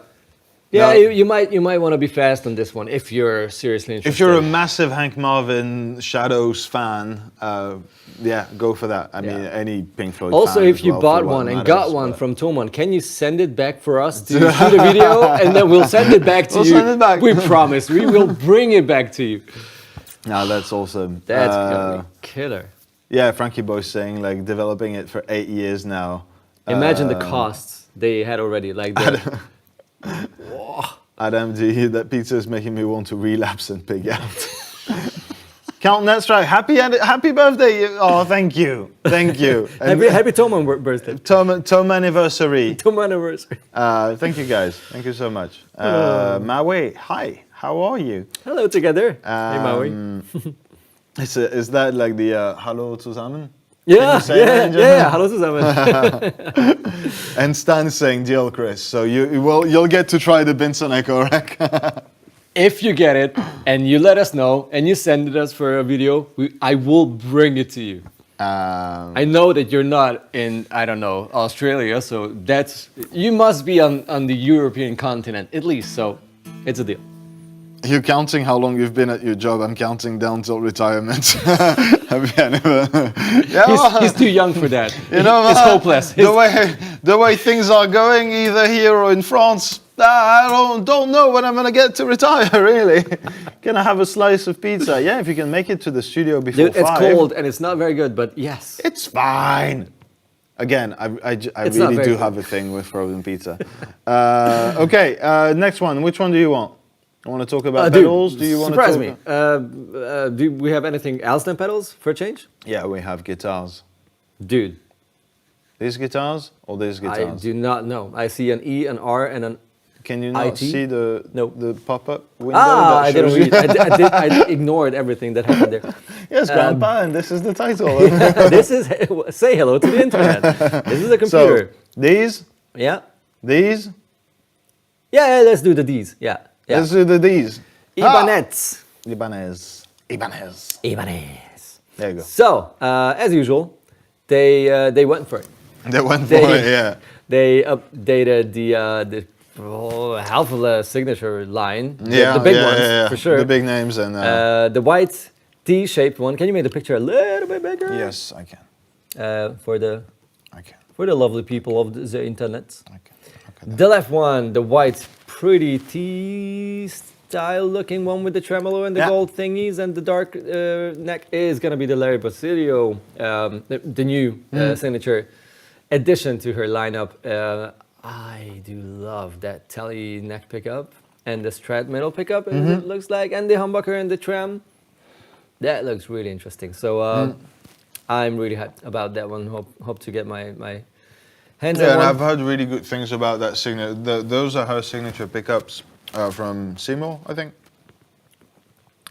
S4: Yeah, you might want to be fast on this one if you're seriously interested.
S1: If you're a massive Hank Marvin Shadows fan, go for that. I mean, any Pink Floyd
S4: also,
S1: fan
S4: if you bought one and got one from Thomann, can you send it back for us to shoot a video? And then we'll send it back to you.
S1: Send it back.
S4: We promise. We will bring it back to you.
S1: No, that's awesome.
S4: That's gonna be killer.
S1: Yeah, Frankie Boy's saying, developing it for 8 years now.
S4: Imagine the costs they had already.
S1: Adam D, that pizza is making me want to relapse and pig out. Count Netstrike, happy birthday! Oh, thank you. And
S4: Happy Thomann birthday.
S1: Tom anniversary.
S4: Thomann anniversary.
S1: Thank you guys. Thank you so much. Maui, hi. How are you?
S4: Hello together. Hey Maui.
S1: Is that like the Hallo zusammen?
S4: Yeah,
S1: say that in
S4: yeah. Hello zusammen.
S1: And Stan's saying deal, Chris. So you'll get to try the Binson Echo Rack.
S2: If you get it and you let us know and you send it us for a video, I will bring it to you. I know that you're not in, I don't know, Australia, so you must be on the European continent at least, so it's a deal.
S1: You're counting how long you've been at your job. I'm counting down till retirement.
S2: He's too young for that.
S1: You know,
S2: it's hopeless.
S1: The way things are going, either here or in France, I don't know when I'm gonna get to retire. Really, gonna have a slice of pizza. Yeah, if you can make it to the studio before 5.
S2: It's cold and it's not very good, but yes,
S1: it's fine. Again, I really do have a thing with frozen pizza. Okay, next one. Which one do you want? I want to talk about pedals. Do you want to
S2: surprise me? Do we have anything else than pedals for a change?
S1: Yeah, we have guitars.
S2: Dude,
S1: these guitars or these guitars?
S2: I do not know. I see an E, an R, and an.
S1: Can you not
S2: IT?
S1: see the pop-up window?
S2: I didn't read. I ignored everything that happened there.
S1: Yes, Grandpa, and this is the title.
S2: This is say hello to the internet. This is a computer.
S1: So, these?
S2: Yeah.
S1: These?
S2: Yeah, let's do the D's. Yeah.
S1: Let's do the D's.
S2: Ibanez.
S1: Ibanez.
S2: Ibanez.
S1: There you go.
S2: So, as usual, they went for it.
S1: They went for it, yeah.
S2: They updated the half of the signature line.
S1: Yeah,
S2: the big ones, for sure.
S1: The big names and...
S2: the white T-shaped one. Can you make the picture a little bit bigger?
S1: Yes, I can.
S2: For the lovely people of the internet.
S1: Okay.
S2: The left one, the white, pretty T-style looking one with the tremolo and the gold thingies and the dark neck is gonna be the Larry Basilio, the new signature addition to her lineup. I do love that telly neck pickup and the Strat middle pickup, as it looks like, and the humbucker and the tram. That looks really interesting. So I'm really hyped about that one. Hope to get my hands on
S1: and
S2: one.
S1: I've heard really good things about that signature. Those are her signature pickups from Seymour, I think.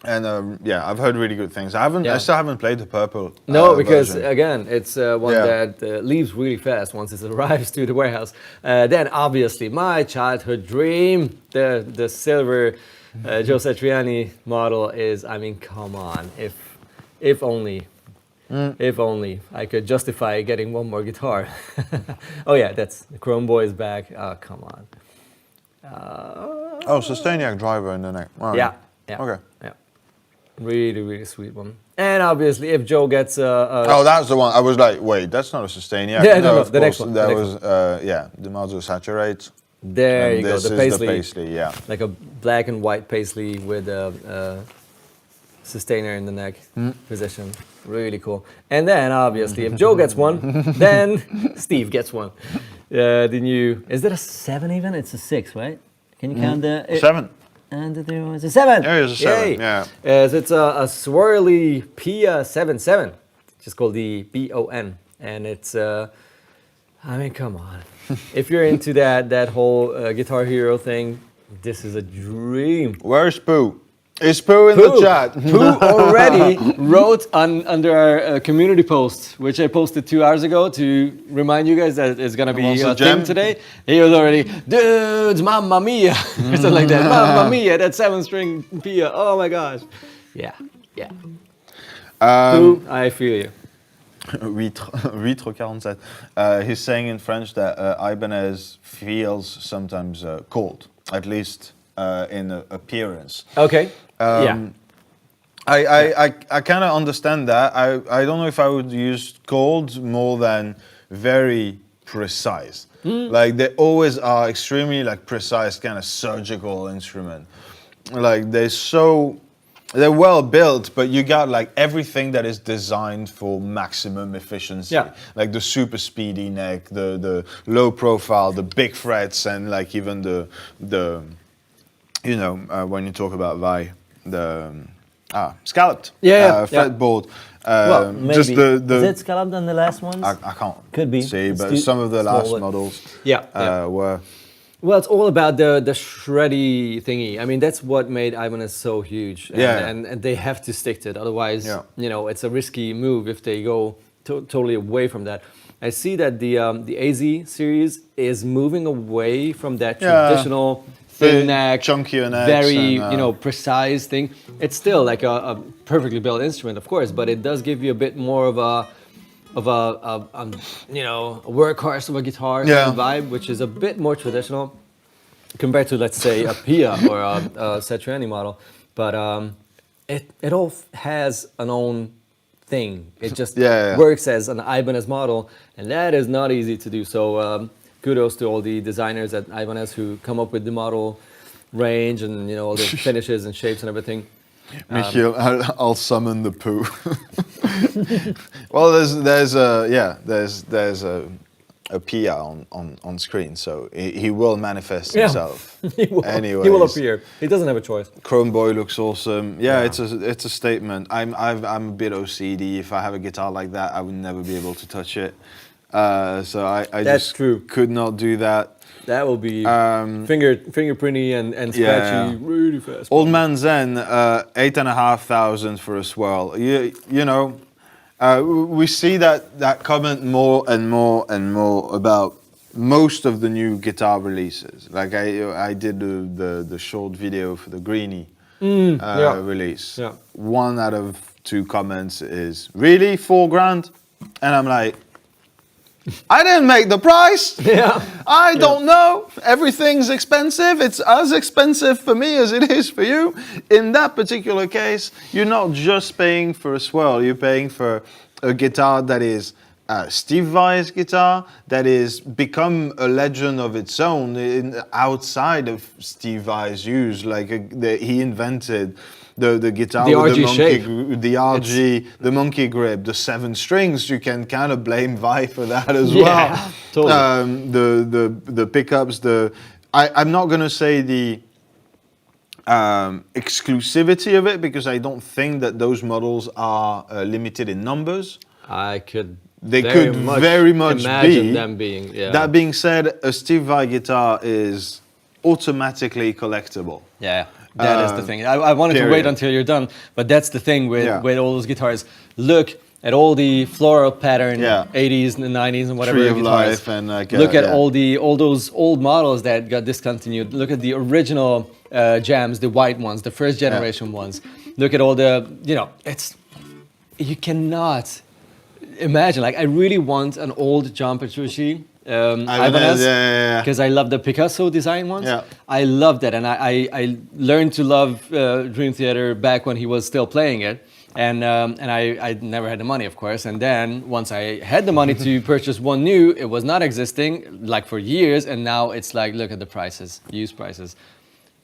S1: And I've heard really good things. I still haven't played the purple.
S2: No, because
S1: version.
S2: again, it's one that leaves really fast once it arrives to the warehouse. Then obviously my childhood dream, the silver Joe Satriani model is. I mean, come on, if only. If only I could justify getting one more guitar. Oh yeah, that's the Chrome Boy is back. Oh, come on.
S1: Sustainiac driver in the neck. Right.
S2: Yeah.
S1: Okay.
S2: Yeah. Really, really sweet one. And obviously, if Joe gets
S1: that's the one. I was like, wait, that's not a Sustainiac.
S2: Yeah, no, the next one.
S1: That was the Mazda Saturate.
S2: There you go, the paisley.
S1: The paisley, yeah.
S2: Like a black and white paisley with a sustainer in the neck position. Really cool. And then obviously, if Joe gets one, then Steve gets one. The new, is that a 7 even? It's a 6, right? Can you count the
S1: 7?
S2: And there was a 7.
S1: There is a 7.
S2: Yay.
S1: Yeah.
S2: So it's a swirly Pia 77, just called the BON, and it's I mean, come on. If you're into that whole Guitar Hero thing, this is a dream.
S1: Where's Pooh? Is Pooh in the chat?
S2: Pooh already wrote under our community post, which I posted 2 hours ago to remind you guys that it's gonna be a thing today. He was already, dudes, mamma mia, or something like that. Mamma mia, that 7-string Pia. Oh my gosh. Yeah. Pooh, I feel you.
S1: Huître 47. He's saying in French that Ibanez feels sometimes cold, at least in appearance.
S2: Okay.
S1: I kind of understand that. I don't know if I would use cold more than very precise. Like they always are extremely like precise, kind of surgical instrument. Like they're well built, but you got like everything that is designed for maximum efficiency.
S2: Yeah.
S1: Like the super speedy neck, the low profile, the big frets, and like even the when you talk about Vi, Scalloped.
S4: Yeah,
S1: Fretboard.
S5: Well, maybe.
S1: Just the
S5: Is it scalloped on the last ones?
S1: I can't
S5: Could be.
S1: see,
S5: It's
S1: but
S5: too
S1: some of the last
S5: small.
S1: models
S4: Yeah.
S1: were.
S4: Well, it's all about the shreddy thingy. I mean, that's what made Ibanez so huge. And they have to stick to it. Otherwise, it's a risky move if they go totally away from that. I see that the AZ series is moving away from that traditional thin neck,
S1: chunkier necks,
S4: very
S1: and,
S4: precise thing. It's still like a perfectly built instrument, of course, but it does give you a bit more of a workhorse of a guitar kind of vibe, which is a bit more traditional compared to, let's say, a Pia or a Satriani model. But it all has an own thing. It just works as an Ibanez model, and that is not easy to do. So kudos to all the designers at Ibanez who come up with the model range and all the finishes and shapes and everything.
S1: Michiel, I'll summon the poo. Well, there's a Pia on screen, so he will manifest himself.
S4: He will.
S1: Anyways,
S4: He will appear. He doesn't have a choice.
S1: Chrome Boy looks awesome. It's a statement. I'm a bit OCD. If I have a guitar like that, I would never be able to touch it. So I
S4: That's
S1: just
S4: true.
S1: could not do that.
S4: That will be fingerprinty and scratchy really fast.
S1: Old Man Zen, 8,500 for a swirl. We see that comment more and more and more about most of the new guitar releases. Like I did the short video for the Greenie release.
S4: Yeah.
S1: 1 out of 2 comments is, really, $4,000? And I'm like, I didn't make the price. I don't know. Everything's expensive. It's as expensive for me as it is for you. In that particular case, you're not just paying for a swirl. You're paying for a guitar that is Steve Vai's guitar, that is become a legend of its own outside of Steve Vai's use. Like he invented the guitar
S4: the
S1: with
S4: RG
S1: the monkey,
S4: shape.
S1: the RG, the monkey grip, the 7 strings. You can kind of blame Vi for that as
S4: Yeah,
S1: well.
S4: totally.
S1: The pickups, I'm not gonna say the exclusivity of it, because I don't think that those models are limited in numbers.
S4: I could.
S1: They could very much
S4: imagine
S1: be.
S4: them being. Yeah.
S1: That being said, a Steve Vai guitar is automatically collectible.
S4: Yeah, that is the thing. I wanted to wait until you're done, but that's the thing with all those guitars. Look at all the floral pattern 80s and 90s and whatever
S1: Tree of
S4: guitars.
S1: Life and
S4: look at all those old models that got discontinued. Look at the original jams, the white ones, the first generation ones. Look at all the you cannot imagine. Like, I really want an old John Petrucci Ibanez, because I love the Picasso design ones. I love that, and I learned to love Dream Theater back when he was still playing it, and I never had the money, of course. And then once I had the money to purchase one new, it was not existing like for years, and now it's like, look at the prices, used prices.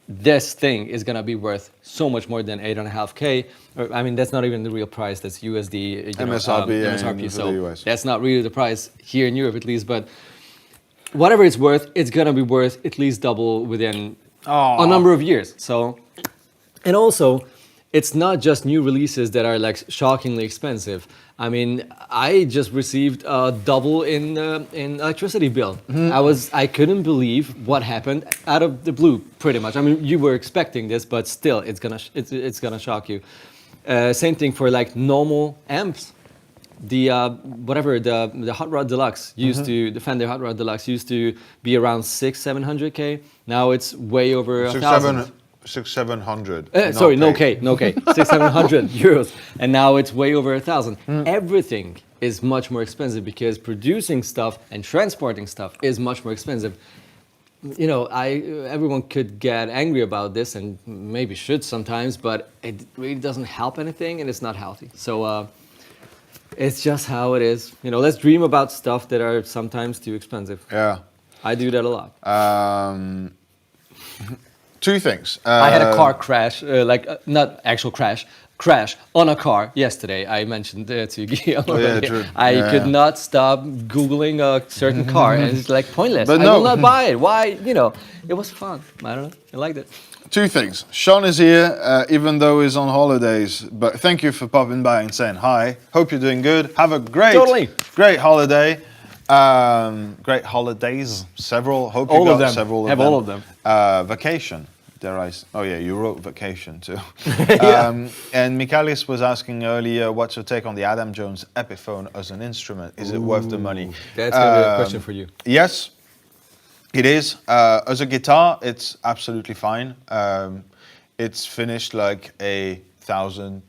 S4: This thing is gonna be worth so much more than 8.5K. I mean, that's not even the real price. That's USD, MSRP. So that's not really the price here in Europe, at least. But whatever it's worth, it's gonna be worth at least double within a number of years. So, and also, it's not just new releases that are like shockingly expensive. I mean, I just received a double in electricity bill. I couldn't believe what happened out of the blue, pretty much. I mean, you were expecting this, but still, it's gonna shock you. Same thing for like normal amps. The the Hot Rod Deluxe used to, the Fender Hot Rod Deluxe used to be around 600-700K. Now it's way over 1,000.
S1: 600-700.
S4: Sorry, no K, 600-700 euros, and now it's way over 1,000. Everything is much more expensive because producing stuff and transporting stuff is much more expensive. You know, everyone could get angry about this, and maybe should sometimes, but it really doesn't help anything, and it's not healthy. So it's just how it is. You know, let's dream about stuff that are sometimes too expensive.
S1: Yeah,
S4: I do that a lot.
S1: 2 things.
S4: I had a car crash, not actual crash on a car yesterday. I mentioned to Guillaume.
S1: True.
S4: I could not stop Googling a certain car, and it's like pointless.
S1: But
S4: I will not buy it. Why? You know, it was fun. I don't know. I liked it.
S1: Two things. Sean is here, even though he's on holidays. But thank you for popping by and saying hi. Hope you're doing good. Have a great holiday. Great holidays. Several. Hope you
S2: All
S1: got
S2: of them.
S1: several.
S2: Have all of them.
S1: Vacation. Oh yeah, you wrote vacation too.
S2: Yeah.
S1: And Michaelis was asking earlier, what's your take on the Adam Jones Epiphone as an instrument? Is it worth the money?
S4: That's gonna be a question for you.
S1: Yes, it is. As a guitar, it's absolutely fine. It's finished like it's 1,000,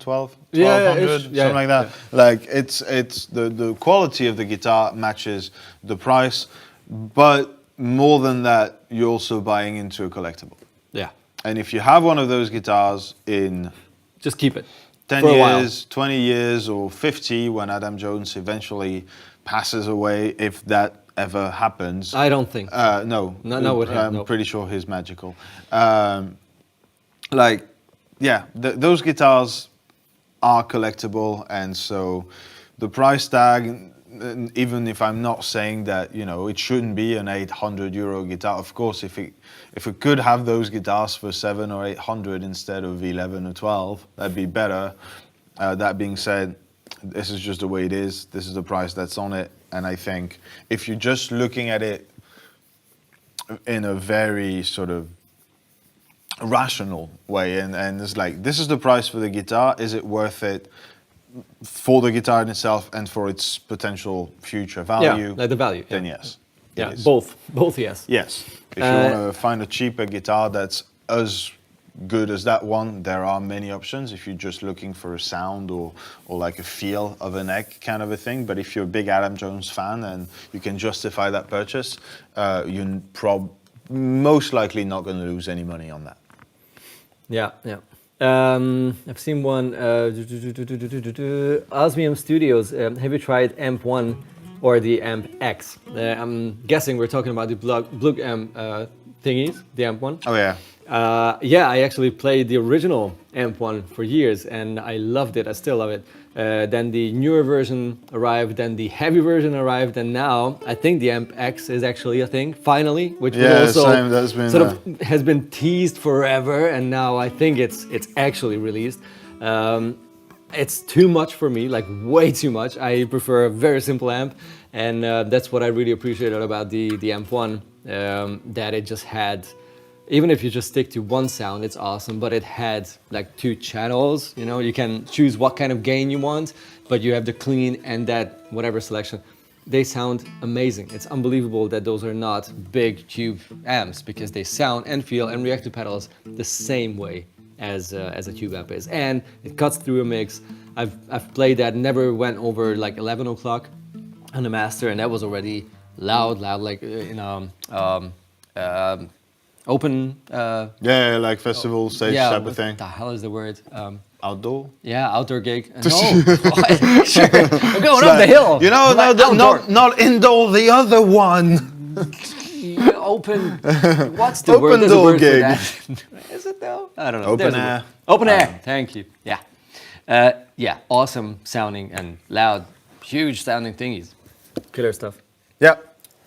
S1: 12,
S4: Yeah,
S1: 1,200,
S4: yeah,
S1: something like that.
S4: yeah.
S1: Like it's the quality of the guitar matches the price, but more than that, you're also buying into a collectible.
S4: Yeah.
S1: And if you have one of those guitars in
S4: Just keep it.
S1: 10
S4: For a while.
S1: years, 20 years, or 50, when Adam Jones eventually passes away, if that ever happens.
S4: I don't think.
S1: No.
S4: Not with him,
S1: I'm
S4: no.
S1: pretty sure he's magical. Those guitars are collectible, and so the price tag, even if I'm not saying that, it shouldn't be an 800 euro guitar. Of course, if it could have those guitars for 700 or 800 instead of 11 or 12, that'd be better. That being said, this is just the way it is. This is the price that's on it. And I think if you're just looking at it in a very sort of rational way, and it's like, this is the price for the guitar, is it worth it for the guitar in itself and for its potential future value?
S4: Yeah, like the value.
S1: Then
S4: yeah.
S1: yes. it
S4: Yeah,
S1: is.
S4: both, yes.
S1: Yes. If you want to find a cheaper guitar that's as good as that one, there are many options if you're just looking for a sound or like a feel of a neck kind of a thing. But if you're a big Adam Jones fan and you can justify that purchase, you're most likely not going to lose any money on that.
S4: Yeah. I've seen one, Osmium Studios. Have you tried Amp 1 or the Amp X? I'm guessing we're talking about the Blue Amp thingies, the Amp 1.
S1: Oh yeah.
S4: Yeah, I actually played the original Amp 1 for years and I loved it. I still love it. Then the newer version arrived, then the heavy version arrived, and now I think the Amp X is actually a thing, finally, which was also
S1: same. That's been
S4: sort of has been teased forever, and now I think it's actually released. It's too much for me, like way too much. I prefer a very simple amp, and that's what I really appreciated about the Amp 1, that it just had, even if you just stick to one sound, it's awesome, but it had like 2 channels, you can choose what kind of gain you want, but you have the clean and that whatever selection. They sound amazing. It's unbelievable that those are not big tube amps, because they sound and feel and react to pedals the same way as a tube amp is. And it cuts through a mix. I've played that, never went over like 11 o'clock on the master, and that was already loud, like open.
S1: Like festival stage type of thing.
S4: What the hell is the word?
S1: Outdoor.
S4: Yeah, outdoor gig. No, sure. I'm going up the hill.
S1: Not indoor. The other one.
S4: Open. What's the
S1: Open
S4: word? There's a
S1: door
S4: word
S1: gig.
S4: for that. Is it though? I don't know.
S1: Open
S4: There's a
S1: air.
S4: word. Open air. Thank you. Yeah. Yeah. Awesome sounding and loud, huge sounding thingies. Killer stuff.
S1: Yeah.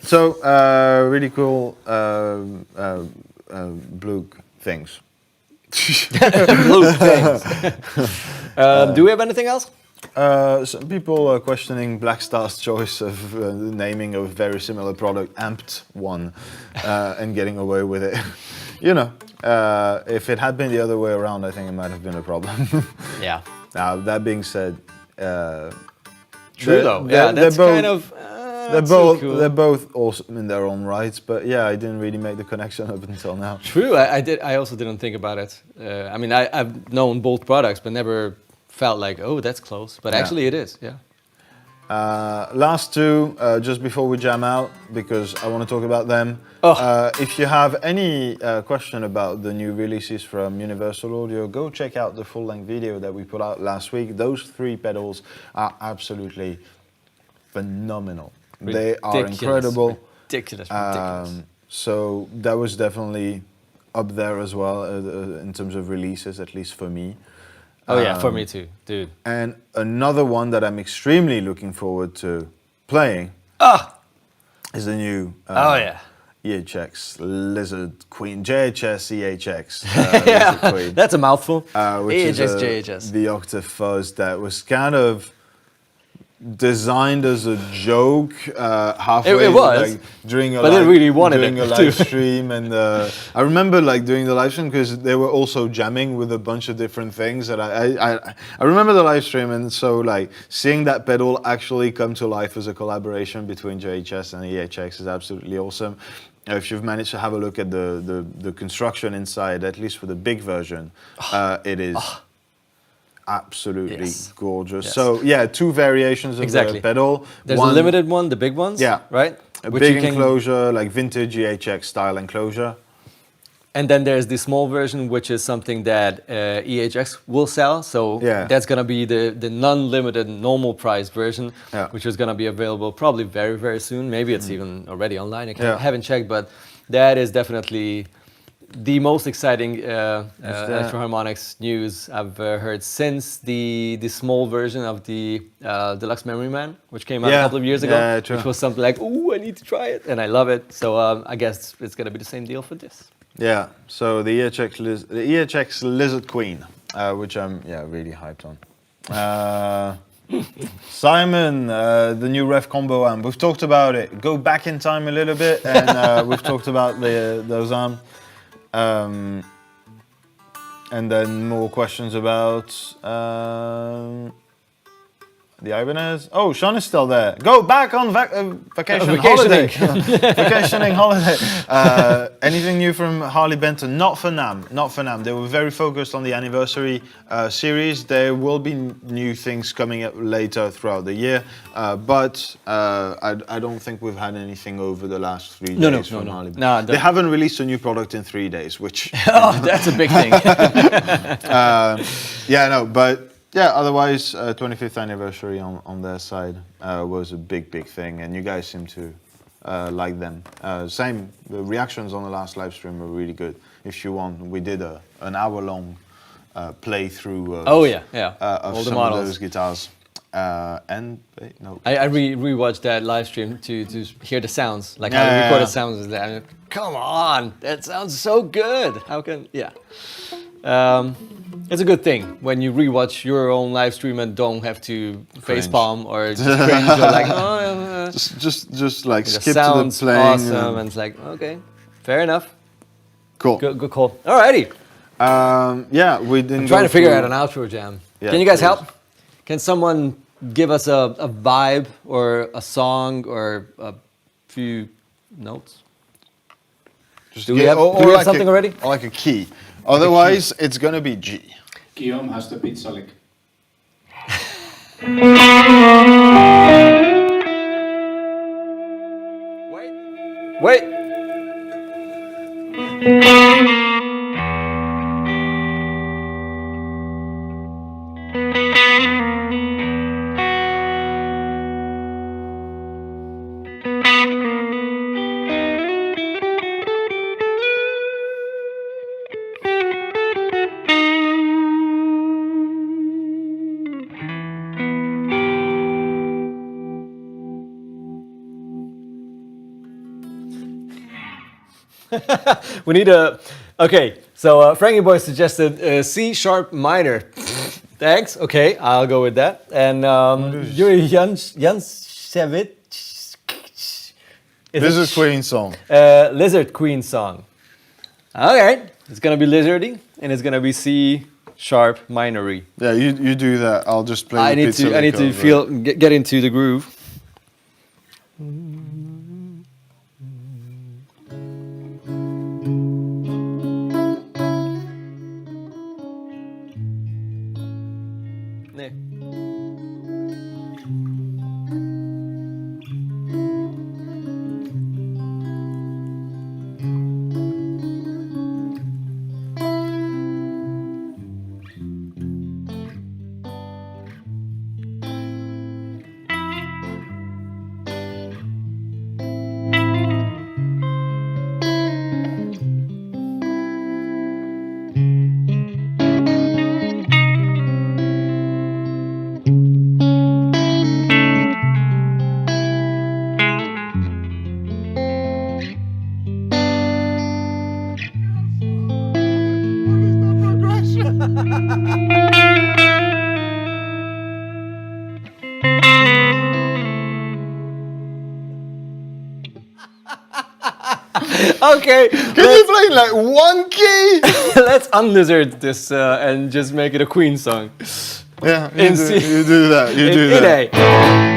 S1: So really cool blue things.
S4: Blue things. Do we have anything else?
S1: Some people are questioning Blackstar's choice of naming a very similar product, Amped One, and getting away with it. If it had been the other way around, I think it might have been a problem.
S4: Yeah.
S1: Now, that being said,
S4: True though. Yeah, that's kind of.
S1: They're both awesome in their own rights, but yeah, I didn't really make the connection up until now.
S4: True, I also didn't think about it. I've known both products, but never felt like, oh, that's close. But actually, it is. Yeah.
S1: Last two, just before we jam out, because I want to talk about them. If you have any question about the new releases from Universal Audio, go check out the full-length video that we put out last week. Those 3 pedals are absolutely phenomenal. They are incredible.
S4: Ridiculous.
S1: So that was definitely up there as well in terms of releases, at least for me.
S4: Oh yeah, for me too, dude.
S1: And another one that I'm extremely looking forward to playing is the new EHX Lizard Queen, JHS EHX
S2: Yeah,
S1: Lizard Queen,
S2: that's a mouthful.
S1: which is
S2: EHX, JHS.
S1: the octave fuzz that was kind of designed as a joke halfway
S2: It was,
S1: like, during a
S2: but they really wanted
S1: during
S2: it
S1: a live stream, and I remember like doing the live stream because they were also jamming with a bunch of different things that I remember the live stream, and so like seeing that pedal actually come to life as a collaboration between JHS and EHX is absolutely awesome. If you've managed to have a look at the construction inside, at least for the big version, it is absolutely gorgeous.
S2: Yes.
S1: So yeah, two variations of the pedal.
S2: There's a limited one, the big ones.
S1: Yeah.
S2: Right.
S1: A big enclosure, like vintage EHX style enclosure.
S2: And then there's the small version, which is something that EHX will sell. So that's going to be the non-limited normal price version, which is going to be available probably very, very soon. Maybe it's even already online. I haven't checked, but that is definitely the most exciting electro-harmonics news I've heard since the small version of the Deluxe Memory Man, which came out a couple of years ago, which was something like, ooh, I need to try it, and I love it. So I guess it's going to be the same deal for this.
S1: Yeah, so the EHX Lizard Queen, which I'm really hyped on. Simon, the new Revv combo amp. We've talked about it. Go back in time a little bit, and we've talked about those amps. And then more questions about the Ibanez. Oh, Sean is still there. Go back on vacation holiday. Vacationing holiday. Anything new from Harley Benton? Not for NAMM. Not for NAMM. They were very focused on the anniversary series. There will be new things coming up later throughout the year, but I don't think we've had anything over the last 3 days from Harley Benton.
S2: No,
S1: they haven't released a new product in 3 days, which
S2: that's a big thing.
S1: But yeah, otherwise, 25th anniversary on their side was a big thing, and you guys seem to like them. The reactions on the last live stream were really good. If you want, we did an hour-long playthrough of some of those guitars. I rewatched
S2: that live stream to hear the sounds, like how the recorded sounds is there. Come on, that sounds so good. How can it's a good thing when you rewatch your own live stream and don't have to facepalm or just cringe or like
S1: just like skip to the
S2: sounds
S1: playing.
S2: Awesome, and it's like okay, fair enough.
S1: Cool.
S2: Good call. Alrighty.
S1: We didn't.
S2: I'm trying to figure out an outro jam.
S1: Yeah,
S2: can you guys help? Can someone give us a vibe or a song or a few notes? Do we have something already?
S1: Or like a key. Otherwise, it's gonna be G.
S6: Guillaume has the pizza lick.
S2: Wait. We need a... Okay, so Frankie Boy suggested C sharp minor. Thanks, okay, I'll go with that. And Yuri Janshevich...
S1: Lizard Queen song.
S2: Lizard Queen song. Okay, it's gonna be lizardy and it's gonna be C sharp minory.
S1: Yeah, you do that. I'll just play. I need
S2: to get into the groove. Okay,
S1: Can you play like one key?
S2: let's unlizard this and just make it a Queen song.
S1: Yeah,
S2: In
S1: you
S2: C.
S1: do that. You do
S2: in
S1: that.
S2: A.